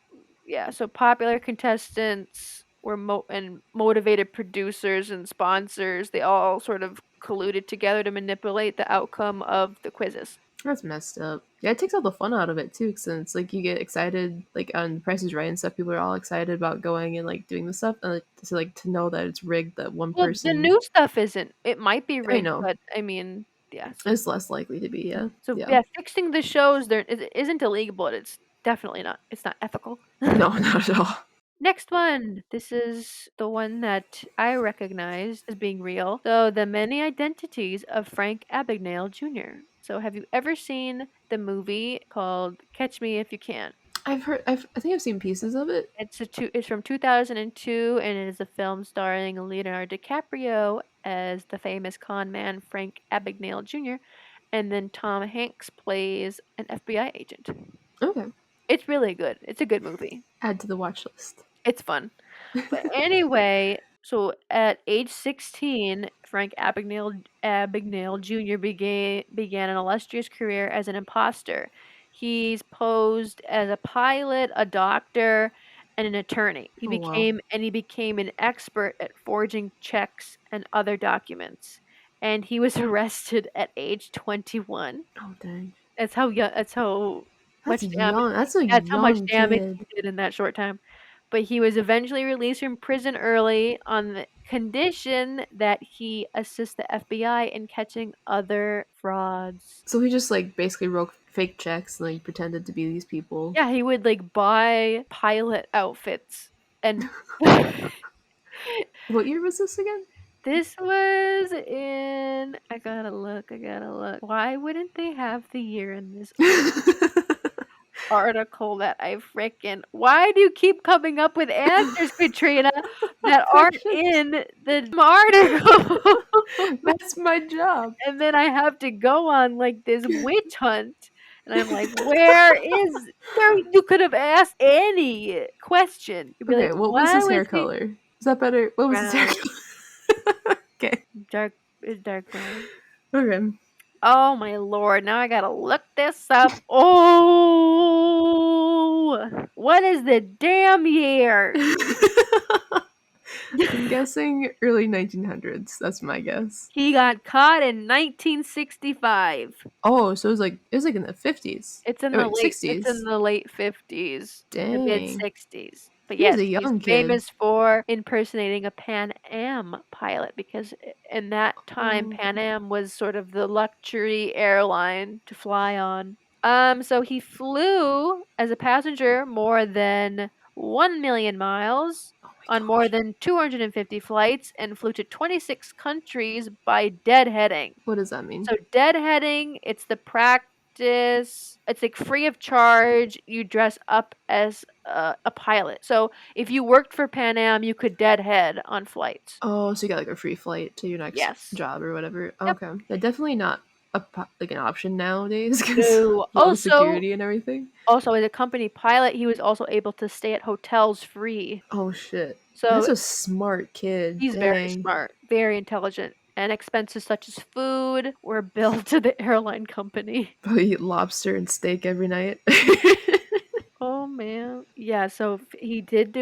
Speaker 1: yeah, so popular contestants were and motivated producers and sponsors, they all sort of colluded together to manipulate the outcome of the quizzes.
Speaker 2: that's messed up. Yeah, it takes all the fun out of it too, since like you get excited, like on Price is Right and stuff. People are all excited about going and like doing the stuff, and like to know that it's rigged. That one
Speaker 1: Well, the
Speaker 2: person,
Speaker 1: new stuff isn't. It might be
Speaker 2: I
Speaker 1: rigged,
Speaker 2: know,
Speaker 1: but I mean, yeah.
Speaker 2: is less likely to be. Yeah,
Speaker 1: So
Speaker 2: yeah.
Speaker 1: yeah, fixing the shows there isn't illegal, but it's definitely not. It's not ethical.
Speaker 2: No, not at all.
Speaker 1: Next one. This is the one that I recognize as being real. So, the many identities of Frank Abagnale Jr. So, have you ever seen the movie called Catch Me If You Can?
Speaker 2: I think I've seen pieces of it.
Speaker 1: It's from 2002, and it is a film starring Leonardo DiCaprio as the famous con man Frank Abagnale Jr., and then Tom Hanks plays an FBI agent.
Speaker 2: Okay,
Speaker 1: It's really good. It's a good movie.
Speaker 2: add to the watch list.
Speaker 1: It's fun. But anyway, so at age 16, Frank Abagnale Jr. began an illustrious career as an imposter. He's posed as a pilot, a doctor, and an attorney.
Speaker 2: Oh wow.
Speaker 1: He became an expert at forging checks and other documents. And he was arrested at age 21.
Speaker 2: Oh dang.
Speaker 1: That's how young,
Speaker 2: That's
Speaker 1: much damage.
Speaker 2: young. That's a
Speaker 1: That's how much
Speaker 2: young
Speaker 1: damage
Speaker 2: kid.
Speaker 1: he did in that short time. But he was eventually released from prison early on the condition that he assist the FBI in catching other frauds.
Speaker 2: So he just like basically wrote fake checks and like pretended to be these people.
Speaker 1: Yeah, he would like buy pilot outfits and
Speaker 2: What year was this again?
Speaker 1: this was in I gotta look. Why wouldn't they have the year in this article that I frickin' why do you keep coming up with answers, Katrina, that aren't in the article?
Speaker 2: That's my job.
Speaker 1: And then I have to go on like this witch hunt. And I'm like, where is there? You could have asked any question. You'd be
Speaker 2: Okay,
Speaker 1: like,
Speaker 2: what was
Speaker 1: why
Speaker 2: his hair
Speaker 1: was he
Speaker 2: color? Is that better? What was his hair
Speaker 1: brown?
Speaker 2: color? Okay.
Speaker 1: Dark brown.
Speaker 2: Okay.
Speaker 1: Oh my lord, now I gotta look this up. Oh, what is the damn year?
Speaker 2: I'm guessing early 1900s. That's my guess.
Speaker 1: He got caught in 1965.
Speaker 2: Oh, so it was like in the 50s.
Speaker 1: It's in
Speaker 2: Oh,
Speaker 1: the
Speaker 2: wait,
Speaker 1: late it's
Speaker 2: 60s.
Speaker 1: in the late 50s to mid
Speaker 2: Dang.
Speaker 1: 60s. But
Speaker 2: He was
Speaker 1: yes,
Speaker 2: a
Speaker 1: he's
Speaker 2: young kid.
Speaker 1: famous for impersonating a Pan Am pilot because in that time
Speaker 2: Oh.
Speaker 1: Pan Am was sort of the luxury airline to fly on. So he flew as a passenger more than 1 million miles
Speaker 2: Oh my
Speaker 1: on more
Speaker 2: gosh.
Speaker 1: than 250 flights and flew to 26 countries by deadheading.
Speaker 2: What does that mean?
Speaker 1: So deadheading, it's the practice. It's like free of charge. You dress up as a pilot. So if you worked for Pan Am, you could deadhead on flights.
Speaker 2: Oh, so you got like a free flight to your next
Speaker 1: Yes.
Speaker 2: job or whatever.
Speaker 1: Yep.
Speaker 2: Okay, yeah, definitely not like an option nowadays because
Speaker 1: No.
Speaker 2: low security and everything.
Speaker 1: Also, as a company pilot, he was also able to stay at hotels free.
Speaker 2: Oh shit,
Speaker 1: So
Speaker 2: that's a smart kid.
Speaker 1: he's very
Speaker 2: Dang,
Speaker 1: smart, very intelligent, and expenses such as food were billed to the airline company.
Speaker 2: probably eat lobster and steak every night.
Speaker 1: Oh man. Yeah, so he did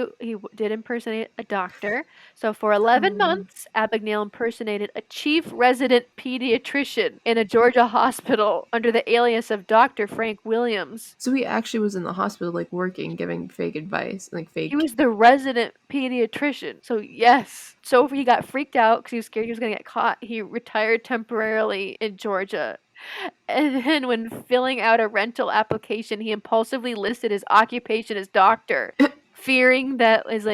Speaker 1: impersonate a doctor. So for 11
Speaker 2: Oh.
Speaker 1: months, Abagnale impersonated a chief resident pediatrician in a Georgia hospital under the alias of Dr. Frank Williams.
Speaker 2: So he actually was in the hospital, like working, giving fake advice, like
Speaker 1: He
Speaker 2: fake.
Speaker 1: was the resident pediatrician. So yes. So he got freaked out because he was scared he was going to get caught. He retired temporarily in Georgia. And then when filling out a rental application, he impulsively listed his occupation as doctor, fearing that his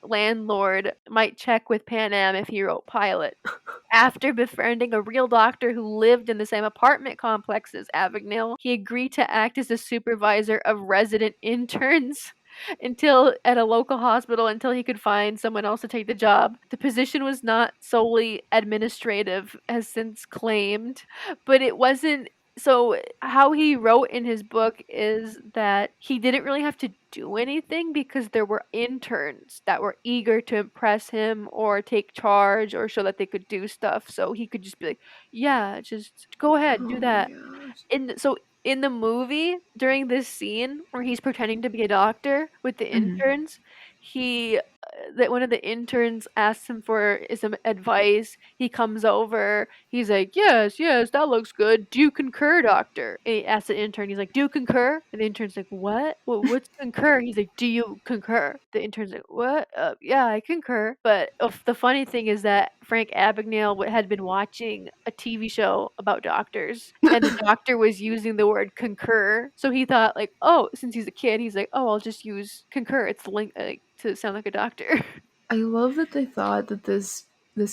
Speaker 1: landlord might check with Pan Am if he wrote pilot. After befriending a real doctor who lived in the same apartment complex as Abagnale, he agreed to act as the supervisor of resident interns until at a local hospital until he could find someone else to take the job. The position was not solely administrative, as since claimed, but it wasn't. So how he wrote in his book is that he didn't really have to do anything because there were interns that were eager to impress him or take charge or show that they could do stuff. So he could just be like, "Yeah, just go ahead, do
Speaker 2: Oh my
Speaker 1: that."
Speaker 2: gosh.
Speaker 1: In the movie, during this scene where he's pretending to be a doctor with the
Speaker 2: Mhm.
Speaker 1: interns, he that one of the interns asks him for some advice. He comes over. He's like, "Yes, yes, that looks good. Do you concur, doctor?" And he asks the intern. He's like, "Do you concur?" And the intern's like, "What? What's concur?" He's like, "Do you concur?" The intern's like, "What? Yeah, I concur." But the funny thing is that Frank Abagnale had been watching a TV show about doctors, and the doctor was using the word concur. So he thought, like, oh, since he's a kid, he's like, oh, I'll just use concur. It's link to sound like a doctor.
Speaker 2: I love that they thought that this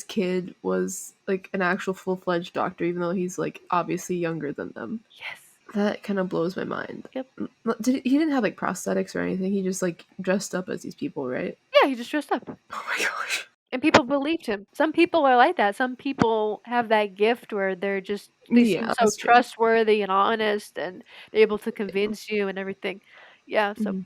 Speaker 2: kid was like an actual full-fledged doctor, even though he's like obviously younger than them.
Speaker 1: Yes.
Speaker 2: That kind of blows my mind.
Speaker 1: Yep.
Speaker 2: He didn't have like prosthetics or anything. He just like dressed up as these people, right?
Speaker 1: Yeah, he just dressed up.
Speaker 2: Oh my gosh.
Speaker 1: And people believed him. Some people are like that. Some people have that gift where they seem
Speaker 2: Yeah,
Speaker 1: so
Speaker 2: that's true.
Speaker 1: trustworthy and honest, and they're able to convince you and everything. Yeah, so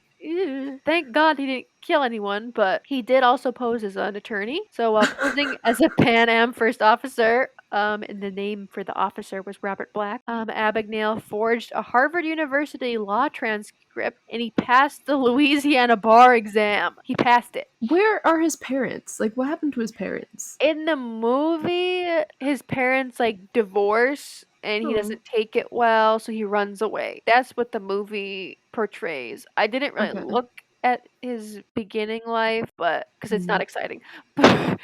Speaker 1: thank God he didn't kill anyone, but he did also pose as an attorney. So while posing as a Pan Am first officer, and the name for the officer was Robert Black, Abagnale forged a Harvard University law transcript, and he passed the Louisiana bar exam. He passed it.
Speaker 2: Where are his parents? Like, what happened to his parents?
Speaker 1: In the movie, his parents divorce and he
Speaker 2: Oh.
Speaker 1: doesn't take it well, so he runs away. That's what the movie portrays. I didn't really
Speaker 2: Okay.
Speaker 1: look at his beginning life, but because it's not
Speaker 2: Mm.
Speaker 1: exciting. But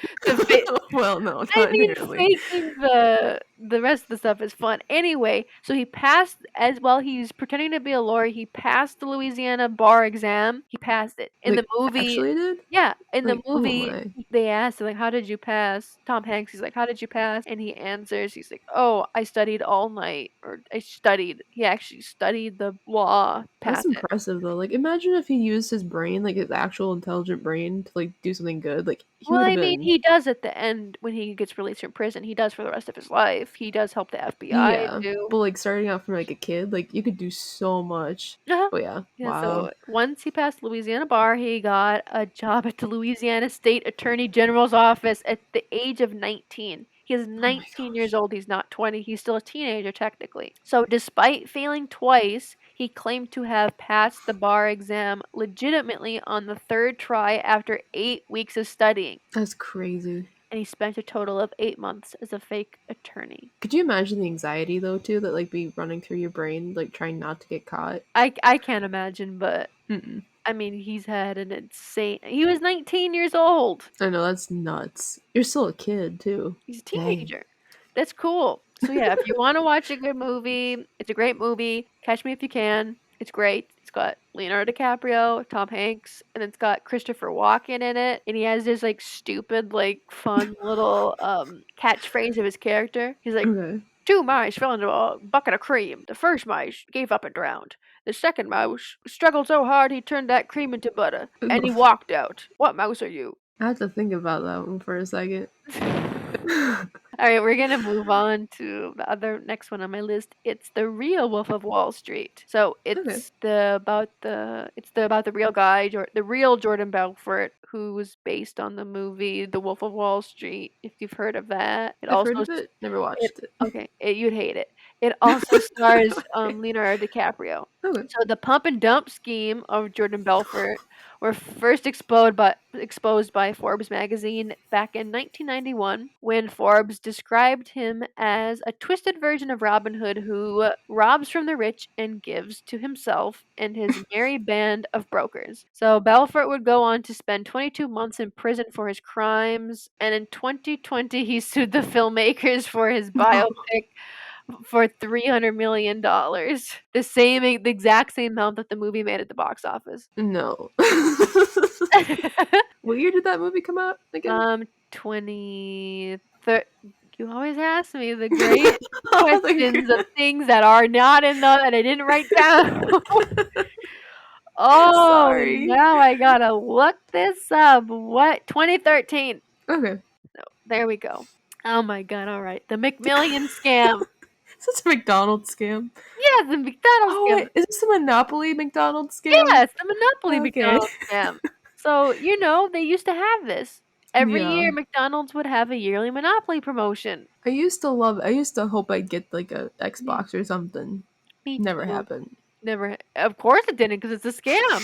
Speaker 2: Well, no,
Speaker 1: I
Speaker 2: not
Speaker 1: mean,
Speaker 2: nearly.
Speaker 1: faking the rest of the stuff is fun. Anyway, so he passed as well. He's pretending to be a lawyer. He passed the Louisiana bar exam. He passed it in the
Speaker 2: Like,
Speaker 1: movie.
Speaker 2: actually did?
Speaker 1: Yeah, in the
Speaker 2: Like, oh
Speaker 1: movie,
Speaker 2: my.
Speaker 1: they asked him, like, "How did you pass?" Tom Hanks, he's like, "How did you pass?" And he answers, he's like, "Oh, I studied all night," or I studied. He actually studied the law,
Speaker 2: That's
Speaker 1: passed it.
Speaker 2: impressive though. Like, imagine if he used his brain, like his actual intelligent brain, to like do something good. Like, he
Speaker 1: Well,
Speaker 2: would have
Speaker 1: I mean,
Speaker 2: been.
Speaker 1: he does at the end when he gets released from prison. He does for the rest of his life. He does help the FBI
Speaker 2: Yeah,
Speaker 1: too.
Speaker 2: but like starting out from like a kid, like you could do so much.
Speaker 1: Uh-huh.
Speaker 2: But yeah,
Speaker 1: Yeah,
Speaker 2: wow.
Speaker 1: so once he passed Louisiana bar, he got a job at the Louisiana State Attorney General's office at the age of 19. He is
Speaker 2: Oh my
Speaker 1: 19 years
Speaker 2: gosh.
Speaker 1: old. He's not 20. He's still a teenager, technically. So, despite failing twice, he claimed to have passed the bar exam legitimately on the third try after 8 weeks of studying.
Speaker 2: That's crazy.
Speaker 1: And he spent a total of 8 months as a fake attorney.
Speaker 2: Could you imagine the anxiety though too that like be running through your brain, like trying not to get caught?
Speaker 1: I can't imagine, but
Speaker 2: Mm-mm.
Speaker 1: I mean, he's had an insane. He was 19 years old.
Speaker 2: I know that's nuts. You're still a kid too.
Speaker 1: He's a
Speaker 2: Dang.
Speaker 1: teenager. That's cool. So yeah, if you want to watch a good movie, it's a great movie. Catch Me If You Can. It's great. It's got Leonardo DiCaprio, Tom Hanks, and it's got Christopher Walken in it. And he has this stupid, fun little catchphrase of his character. He's like,
Speaker 2: Okay.
Speaker 1: Two mice fell into a bucket of cream. The first mouse gave up and drowned. The second mouse struggled so hard he turned that cream into butter, and he walked out. What mouse are you?
Speaker 2: I have to think about that one for a second.
Speaker 1: All right, we're gonna move on to the other next one on my list. It's the real Wolf of Wall Street. So it's about the real guy, the real Jordan Belfort, who was based on the movie The Wolf of Wall Street. If you've heard of that,
Speaker 2: I've heard of it, never watched it.
Speaker 1: Okay, you'd hate it. It also stars Leonardo DiCaprio.
Speaker 2: Okay.
Speaker 1: So the pump and dump scheme of Jordan Belfort were first exposed by Forbes magazine back in 1991 when Forbes described him as a twisted version of Robin Hood who robs from the rich and gives to himself and his merry band of brokers. So Belfort would go on to spend 22 months in prison for his crimes, and in 2020 he sued the filmmakers for his biopic for $300 million. The exact same amount that the movie made at the box office.
Speaker 2: No. What year did that movie come out again?
Speaker 1: 2030. You always ask me the great questions of things that are not in the and I didn't write down. Oh,
Speaker 2: Sorry.
Speaker 1: now I gotta look this up. What? 2013.
Speaker 2: Okay.
Speaker 1: So, there we go. Oh my god, alright. The McMillian scam.
Speaker 2: Is this a McDonald's scam?
Speaker 1: Yeah, the McDonald's scam.
Speaker 2: Wait, is this the Monopoly McDonald's scam?
Speaker 1: Yes, the Monopoly
Speaker 2: Okay.
Speaker 1: McDonald's scam. So, they used to have this. Every year, McDonald's would have a yearly Monopoly promotion.
Speaker 2: I used to hope I'd get like a Xbox or something.
Speaker 1: Me
Speaker 2: Never
Speaker 1: too.
Speaker 2: happened.
Speaker 1: Never. Of course it didn't, because it's a scam.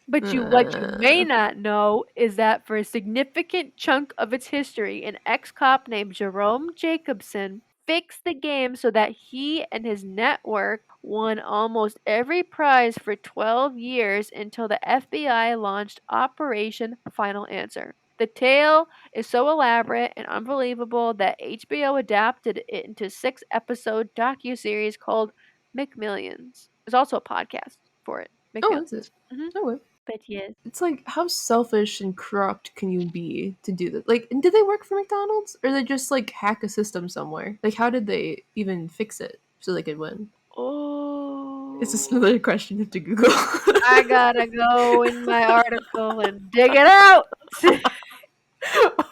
Speaker 1: But what you may not know is that for a significant chunk of its history, an ex-cop named Jerome Jacobson fixed the game so that he and his network won almost every prize for 12 years until the FBI launched Operation Final Answer. The tale is so elaborate and unbelievable that HBO adapted it into a 6-episode docuseries called McMillions. There's also a podcast for it.
Speaker 2: Oh, is it?
Speaker 1: Mhm.
Speaker 2: Okay.
Speaker 1: But yes.
Speaker 2: It's like, how selfish and corrupt can you be to do this? Like, did they work for McDonald's? Or did they just, like, hack a system somewhere? Like, how did they even fix it so they could win?
Speaker 1: Oh.
Speaker 2: It's just another question you have to Google.
Speaker 1: I gotta go in my article and dig it out.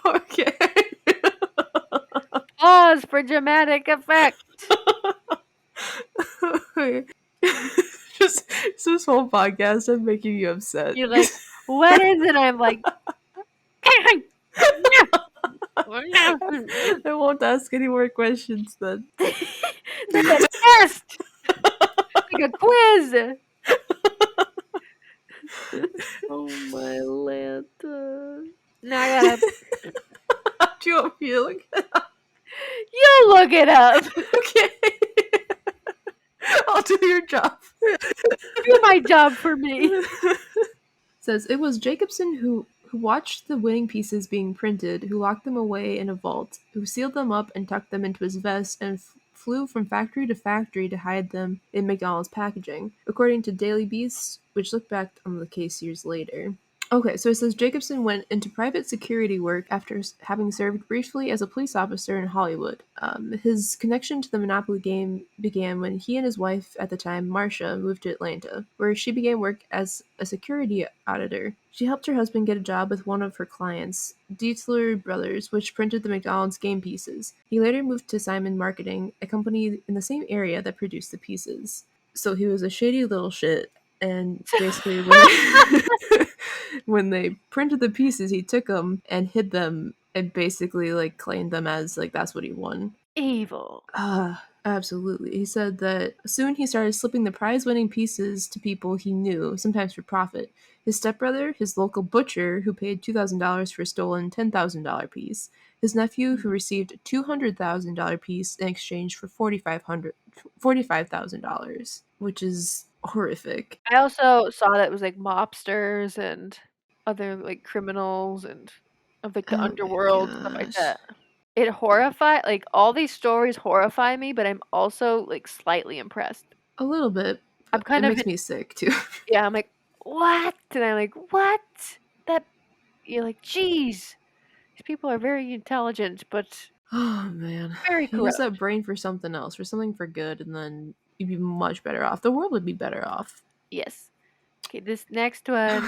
Speaker 2: Okay.
Speaker 1: Pause for dramatic effect.
Speaker 2: Okay. Just this whole podcast, I'm making you upset.
Speaker 1: You're like, what is it? I'm like,
Speaker 2: I won't ask any more questions then.
Speaker 1: like a test, like a quiz. Oh my Lanta. Now I gotta.
Speaker 2: Do you want me to look it up?
Speaker 1: You look it up.
Speaker 2: Okay. I'll do your job.
Speaker 1: Do my job for me.
Speaker 2: Says it was Jacobson who watched the winning pieces being printed, who locked them away in a vault, who sealed them up and tucked them into his vest, and flew from factory to factory to hide them in McDonald's packaging, according to Daily Beast, which looked back on the case years later. Okay, so it says Jacobson went into private security work after having served briefly as a police officer in Hollywood. His connection to the Monopoly game began when he and his wife at the time, Marcia, moved to Atlanta, where she began work as a security auditor. She helped her husband get a job with one of her clients, Dietzler Brothers, which printed the McDonald's game pieces. He later moved to Simon Marketing, a company in the same area that produced the pieces. So he was a shady little shit, and basically when they printed the pieces, he took them and hid them and basically like claimed them as like that's what he won.
Speaker 1: Evil.
Speaker 2: Absolutely. He said that soon he started slipping the prize-winning pieces to people he knew, sometimes for profit. His stepbrother, his local butcher, who paid $2,000 for a stolen $10,000 piece. His nephew, who received a $200,000 piece in exchange for $45,000, which is horrific.
Speaker 1: I also saw that it was like mobsters and other like criminals and of like the underworld, stuff like that. It all these stories horrify me, but I'm also like slightly impressed.
Speaker 2: A little bit.
Speaker 1: I'm
Speaker 2: It makes me sick too.
Speaker 1: Yeah, I'm like, what? And I'm like, what? You're like, geez, these people are very intelligent, but
Speaker 2: Oh man.
Speaker 1: Very
Speaker 2: You use
Speaker 1: corrupt.
Speaker 2: that brain for something else, for something for good, and then you'd be much better off. The world would be better off.
Speaker 1: Yes. Okay, this next one.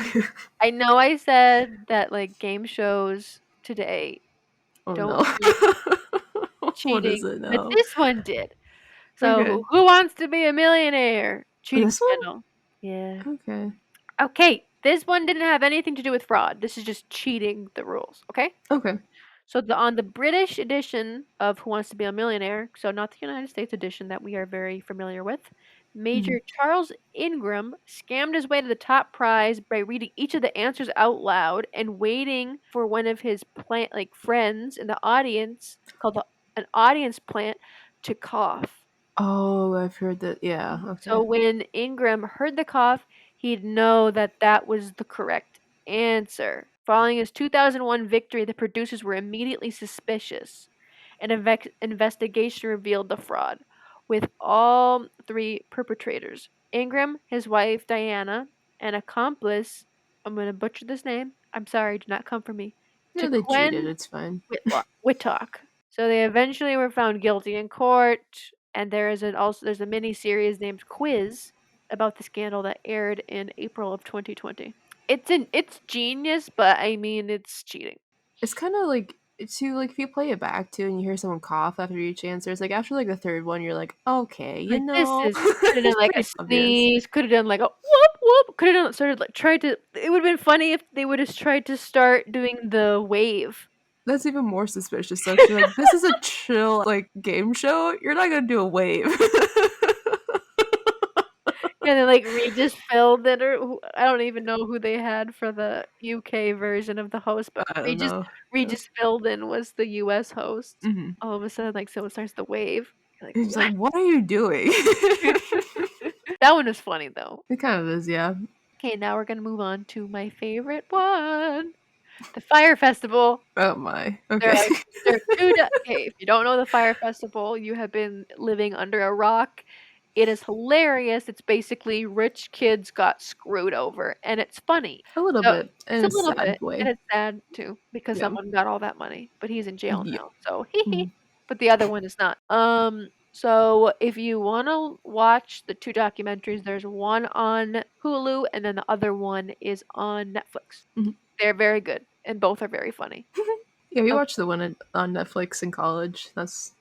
Speaker 1: I know I said that like game shows today
Speaker 2: Oh
Speaker 1: don't
Speaker 2: no.
Speaker 1: do
Speaker 2: What is
Speaker 1: cheating,
Speaker 2: it
Speaker 1: but
Speaker 2: now?
Speaker 1: this one did. So,
Speaker 2: Okay.
Speaker 1: Who Wants to Be a Millionaire? Cheating
Speaker 2: This one?
Speaker 1: scandal. Yeah.
Speaker 2: Okay.
Speaker 1: Okay, this one didn't have anything to do with fraud. This is just cheating the rules, okay?
Speaker 2: Okay.
Speaker 1: So on the British edition of Who Wants to Be a Millionaire, so not the United States edition that we are very familiar with,
Speaker 2: Mhm.
Speaker 1: Major Charles Ingram scammed his way to the top prize by reading each of the answers out loud and waiting for one of his friends in the audience called an audience plant to cough.
Speaker 2: Oh, I've heard that. Yeah.
Speaker 1: So
Speaker 2: Okay.
Speaker 1: when Ingram heard the cough, he'd know that that was the correct answer. Following his 2001 victory, the producers were immediately suspicious. An investigation revealed the fraud, with all three perpetrators Ingram, his wife Diana, and accomplice, I'm going to butcher this name, I'm sorry, do not come for me,
Speaker 2: Yeah, they cheated.
Speaker 1: Tequen
Speaker 2: It's fine.
Speaker 1: Whitlock. So they eventually were found guilty in court, and there's a mini series named Quiz about the scandal that aired in April of 2020. It's genius, but I mean it's cheating.
Speaker 2: It's kind of like to like if you play it back too and you hear someone cough after each answer, it's like after like the third one, you're like, okay,
Speaker 1: Like this is could have done
Speaker 2: it's
Speaker 1: like a
Speaker 2: pretty obvious.
Speaker 1: sneeze, could have done like a whoop whoop, could have done started like tried to. It would have been funny if they would have tried to start doing the wave.
Speaker 2: That's even more suspicious though, 'cause you're like, this is a chill like game show. You're not gonna do a wave.
Speaker 1: And then like Regis Philbin or I don't even know who they had for the UK version of the host, but
Speaker 2: I don't
Speaker 1: Regis
Speaker 2: know.
Speaker 1: Regis Philbin was the US host.
Speaker 2: Hmm.
Speaker 1: All of a sudden, like someone starts the wave. You're like,
Speaker 2: It's like,
Speaker 1: what?
Speaker 2: what are you doing?
Speaker 1: That one was funny though.
Speaker 2: It kind of is, yeah.
Speaker 1: Okay, now we're gonna move on to my favorite one, the Fire Festival.
Speaker 2: Oh my.
Speaker 1: There
Speaker 2: Okay.
Speaker 1: are there are two. Okay, if you don't know the Fire Festival, you have been living under a rock. It is hilarious. It's basically rich kids got screwed over, and it's funny.
Speaker 2: A little
Speaker 1: So
Speaker 2: bit
Speaker 1: it's
Speaker 2: in
Speaker 1: a
Speaker 2: a
Speaker 1: little
Speaker 2: sad
Speaker 1: bit, and
Speaker 2: way.
Speaker 1: it's sad too because
Speaker 2: Yeah.
Speaker 1: someone got all that money, but he's in jail
Speaker 2: Yeah.
Speaker 1: now. So hee hee.
Speaker 2: Mhm.
Speaker 1: But the other one is not. So if you want to watch the two documentaries, there's one on Hulu, and then the other one is on Netflix.
Speaker 2: Mhm.
Speaker 1: They're very good, and both are very funny.
Speaker 2: Yeah, we
Speaker 1: Okay.
Speaker 2: watched the one on Netflix in college.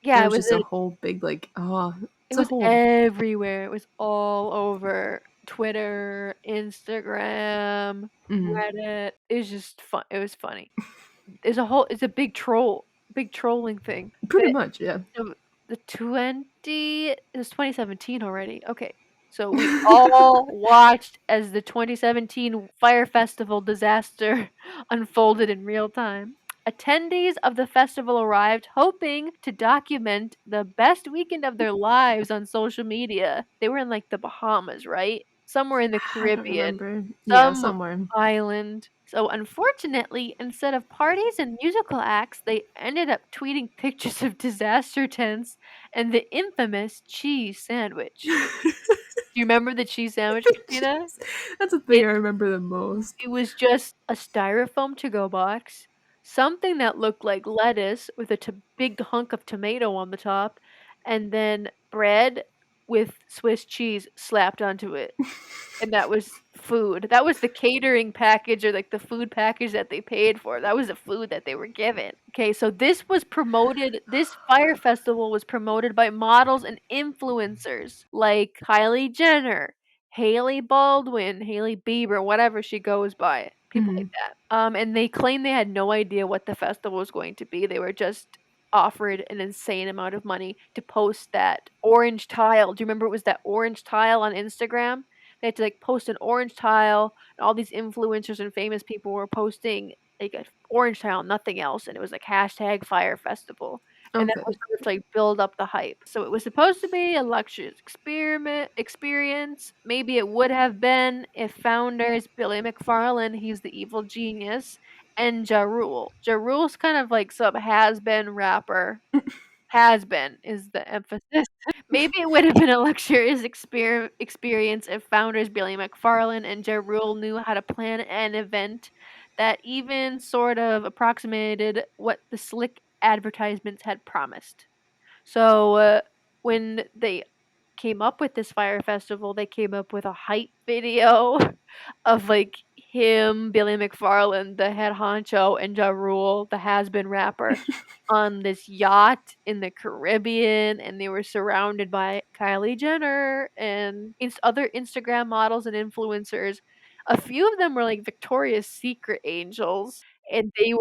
Speaker 1: Yeah,
Speaker 2: There was just a whole big like, oh,
Speaker 1: it
Speaker 2: it's a
Speaker 1: was
Speaker 2: whole.
Speaker 1: everywhere. It was all over Twitter, Instagram,
Speaker 2: Mhm.
Speaker 1: Reddit. It was just fun. It was funny. It's a big trolling thing.
Speaker 2: Pretty
Speaker 1: But
Speaker 2: much, yeah.
Speaker 1: it was 2017 already. Okay. So we all watched as the 2017 Fire Festival disaster unfolded in real time. Attendees of the festival arrived hoping to document the best weekend of their lives on social media. They were in like the Bahamas, right? Somewhere in the
Speaker 2: I don't
Speaker 1: Caribbean,
Speaker 2: remember. Yeah,
Speaker 1: some
Speaker 2: somewhere.
Speaker 1: island. So unfortunately, instead of parties and musical acts, they ended up tweeting pictures of disaster tents and the infamous cheese sandwich. Do you remember the cheese sandwich, Katrina?
Speaker 2: Jeez. That's the thing I
Speaker 1: It
Speaker 2: remember the most.
Speaker 1: it was just a styrofoam to-go box, something that looked like lettuce with a big hunk of tomato on the top, and then bread with Swiss cheese slapped onto it. And that was food. That was the catering package or like the food package that they paid for. That was the food that they were given. Okay, so this fire festival was promoted by models and influencers like Kylie Jenner, Haley Baldwin, Haley Bieber, whatever she goes by. People like
Speaker 2: Mhm.
Speaker 1: that. And they claimed they had no idea what the festival was going to be. They were just offered an insane amount of money to post that orange tile. Do you remember it was that orange tile on Instagram? They had to like post an orange tile, and all these influencers and famous people were posting like an orange tile, nothing else, and it was like hashtag Fire Festival, and that
Speaker 2: Okay.
Speaker 1: was sort of like build up the hype. So it was supposed to be a luxurious experience. Maybe it would have been if founders Billy McFarlane, he's the evil genius, and Ja Rule. Ja Rule's kind of like some has been rapper. Has been is the emphasis. Maybe it would have been a luxurious experience if founders Billy McFarlane and Ja Rule knew how to plan an event that even sort of approximated what the slick advertisements had promised. So when they came up with this fire festival, they came up with a hype video of like him, Billy McFarland, the head honcho, and Ja Rule, the has-been rapper, on this yacht in the Caribbean, and they were surrounded by Kylie Jenner and other Instagram models and influencers. A few of them were like Victoria's Secret angels, and they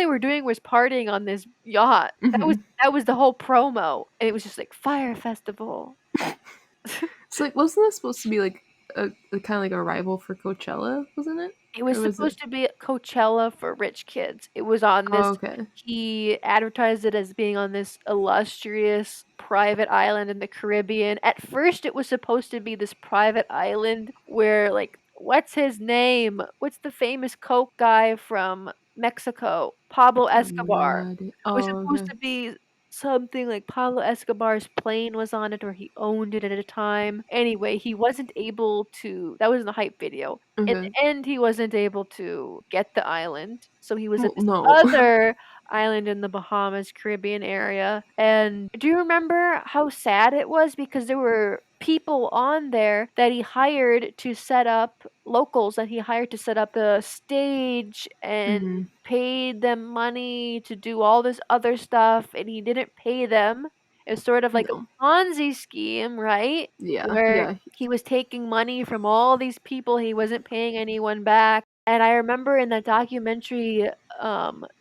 Speaker 1: were doing was partying on this yacht.
Speaker 2: Mhm.
Speaker 1: That was the whole promo, and it was just like fire festival.
Speaker 2: So like, wasn't this supposed to be like a kind of like a rival for Coachella? Wasn't it?
Speaker 1: It was
Speaker 2: Or was it?
Speaker 1: supposed to be Coachella for rich kids. It was on
Speaker 2: Oh,
Speaker 1: this
Speaker 2: okay.
Speaker 1: he advertised it as being on this illustrious private island in the Caribbean. At first, it was supposed to be this private island where, like, what's his name? What's the famous coke guy from Mexico? Pablo
Speaker 2: I have no
Speaker 1: Escobar.
Speaker 2: idea.
Speaker 1: It was
Speaker 2: Oh,
Speaker 1: supposed
Speaker 2: okay.
Speaker 1: to be something like Pablo Escobar's plane was on it or he owned it at a time. Anyway, he wasn't able to that was in the hype video. In
Speaker 2: Okay.
Speaker 1: the end, he wasn't able to get the island, so he was at
Speaker 2: Well,
Speaker 1: this
Speaker 2: no.
Speaker 1: other island in the Bahamas, Caribbean area. And do you remember how sad it was? Because there were people on there that he hired to set up locals that he hired to set up a stage and
Speaker 2: Hmm.
Speaker 1: paid them money to do all this other stuff, and he didn't pay them. It's sort of like
Speaker 2: No.
Speaker 1: a Ponzi scheme, right?
Speaker 2: Yeah.
Speaker 1: Where
Speaker 2: Yeah.
Speaker 1: he was taking money from all these people, he wasn't paying anyone back. And I remember in that documentary,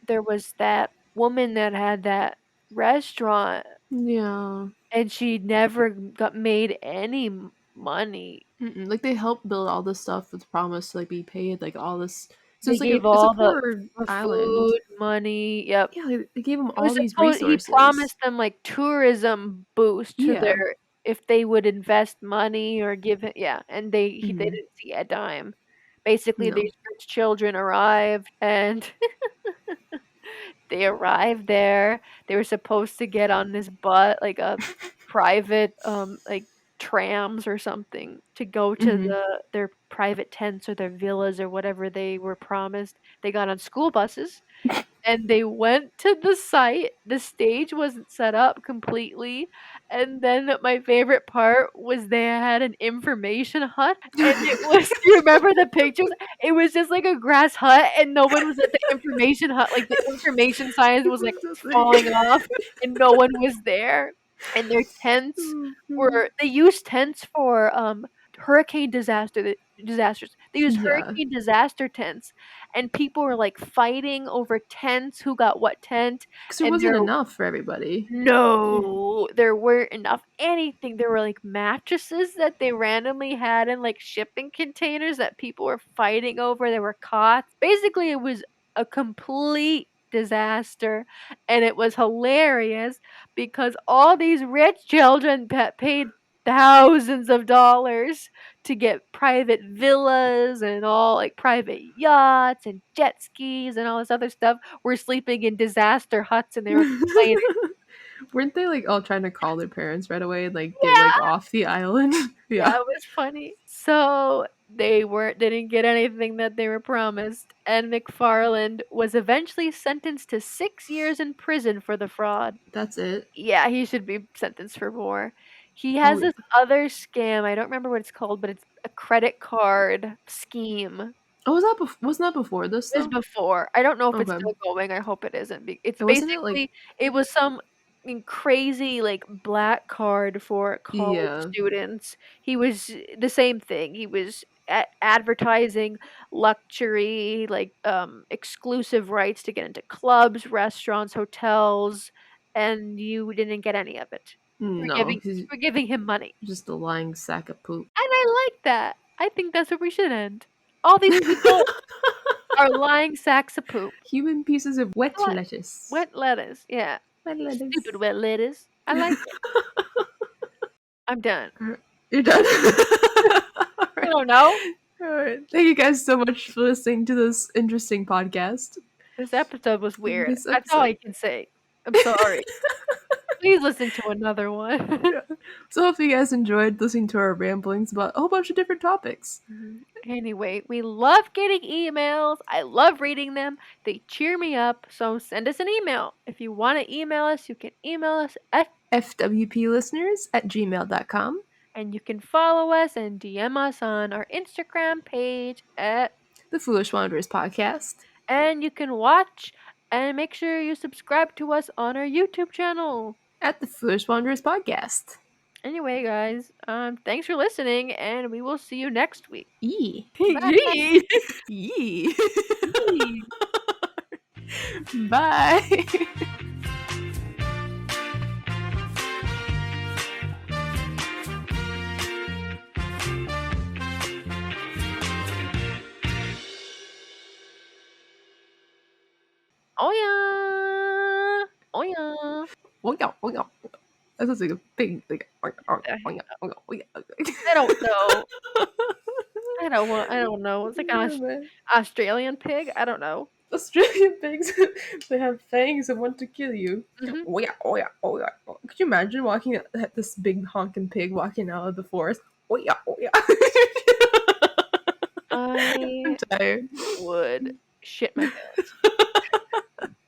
Speaker 1: there was that woman that had that restaurant,
Speaker 2: Yeah.
Speaker 1: and she never got made any money.
Speaker 2: Mm-mm. Like they help build all this stuff with promise to like be paid, like all this. So
Speaker 1: They
Speaker 2: it's like
Speaker 1: gave
Speaker 2: it's a
Speaker 1: all
Speaker 2: poor
Speaker 1: the
Speaker 2: island.
Speaker 1: food money. Yep.
Speaker 2: Yeah, they gave them
Speaker 1: It
Speaker 2: all
Speaker 1: was
Speaker 2: these
Speaker 1: supposed he
Speaker 2: resources.
Speaker 1: promised them, like, tourism boost to
Speaker 2: Yeah.
Speaker 1: their if they would invest money or give it yeah, and they
Speaker 2: Hmm.
Speaker 1: didn't see a dime. Basically,
Speaker 2: No.
Speaker 1: these rich children arrived, and they arrived there. They were supposed to get on this like a private, like, trams or something to go to
Speaker 2: Hmm.
Speaker 1: their private tents or their villas or whatever they were promised. They got on school buses and they went to the site. The stage wasn't set up completely, and then my favorite part was they had an information hut, and it was do you remember the pictures? It was just like a grass hut, and no one was at the information hut, like, the information signs was, like, falling off, and no one was there, and their tents
Speaker 2: Oh, God.
Speaker 1: they used tents for, hurricane disasters. They used
Speaker 2: Yeah,
Speaker 1: hurricane disaster tents, and people were, like, fighting over tents, who got what tent,
Speaker 2: because there
Speaker 1: and
Speaker 2: wasn't enough for everybody.
Speaker 1: no, there weren't enough anything. There were, like, mattresses that they randomly had in, like, shipping containers that people were fighting over. There were cots. Basically, it was a complete disaster, and it was hilarious because all these rich children paid thousands of dollars to get private villas and all, like, private yachts and jet skis and all this other stuff. Were sleeping in disaster huts, and they were complaining.
Speaker 2: Weren't they like all trying to call their parents right away and like get like
Speaker 1: Yeah,
Speaker 2: off the island?
Speaker 1: yeah,
Speaker 2: Yeah,
Speaker 1: it was funny. So they didn't get anything that they were promised, and McFarland was eventually sentenced to 6 years in prison for the fraud.
Speaker 2: that's it.
Speaker 1: Yeah, he should be sentenced for more. He
Speaker 2: Oh,
Speaker 1: has this other scam, I don't remember what it's called, but it's a credit card scheme.
Speaker 2: oh, wasn't that before this
Speaker 1: It was
Speaker 2: though?
Speaker 1: before. I don't know if it's
Speaker 2: Okay,
Speaker 1: still going, I hope it isn't. It's
Speaker 2: and wasn't it like
Speaker 1: basically it was some crazy, like, black card for college
Speaker 2: yeah?
Speaker 1: students. He was the same thing. He was advertising luxury, like, exclusive rights to get into clubs, restaurants, hotels, and you didn't get any of it.
Speaker 2: No, he's
Speaker 1: For giving him money.
Speaker 2: just a lying sack of poop.
Speaker 1: And I like that. I think that's where we should end. All these people are lying sacks of poop.
Speaker 2: Human pieces of wet
Speaker 1: What?
Speaker 2: lettuce.
Speaker 1: Wet lettuce, yeah.
Speaker 2: Wet lettuce.
Speaker 1: Stupid wet lettuce. I like it. I'm done.
Speaker 2: You're done. All
Speaker 1: I
Speaker 2: right.
Speaker 1: don't know.
Speaker 2: All right. Thank you guys so much for listening to this interesting podcast.
Speaker 1: This episode was weird.
Speaker 2: This
Speaker 1: That's all I
Speaker 2: episode.
Speaker 1: can say. I'm sorry. Please listen to another one.
Speaker 2: So hope you guys enjoyed listening to our ramblings about a whole bunch of different topics.
Speaker 1: Anyway, we love getting emails. I love reading them. They cheer me up. So send us an email. If you want to email us, you can email us at
Speaker 2: fwplisteners@gmail.com.
Speaker 1: and you can follow us and DM us on our Instagram page at
Speaker 2: The Foolish Wanderers podcast.
Speaker 1: and you can watch and make sure you subscribe to us on our YouTube channel.
Speaker 2: At the Foolish Wanderers podcast.
Speaker 1: Anyway, guys, thanks for listening, and we will see you next week.
Speaker 2: Yee.
Speaker 1: Bye.
Speaker 2: Yee.
Speaker 1: Yee.
Speaker 2: Bye.
Speaker 1: Oh yeah. Oh yeah.
Speaker 2: Oh yeah, oh yeah. That sounds like a pig. Like,
Speaker 1: I don't know. I don't know. It's like an
Speaker 2: man.
Speaker 1: Australian pig. I don't know.
Speaker 2: Australian pigs, they have fangs and want to kill you.
Speaker 1: Mhm.
Speaker 2: Oh yeah, oh yeah, oh yeah. Could you imagine walking at this big honking pig walking out of the forest? Oh yeah, oh yeah. I'm
Speaker 1: I
Speaker 2: tired.
Speaker 1: would shit my pants.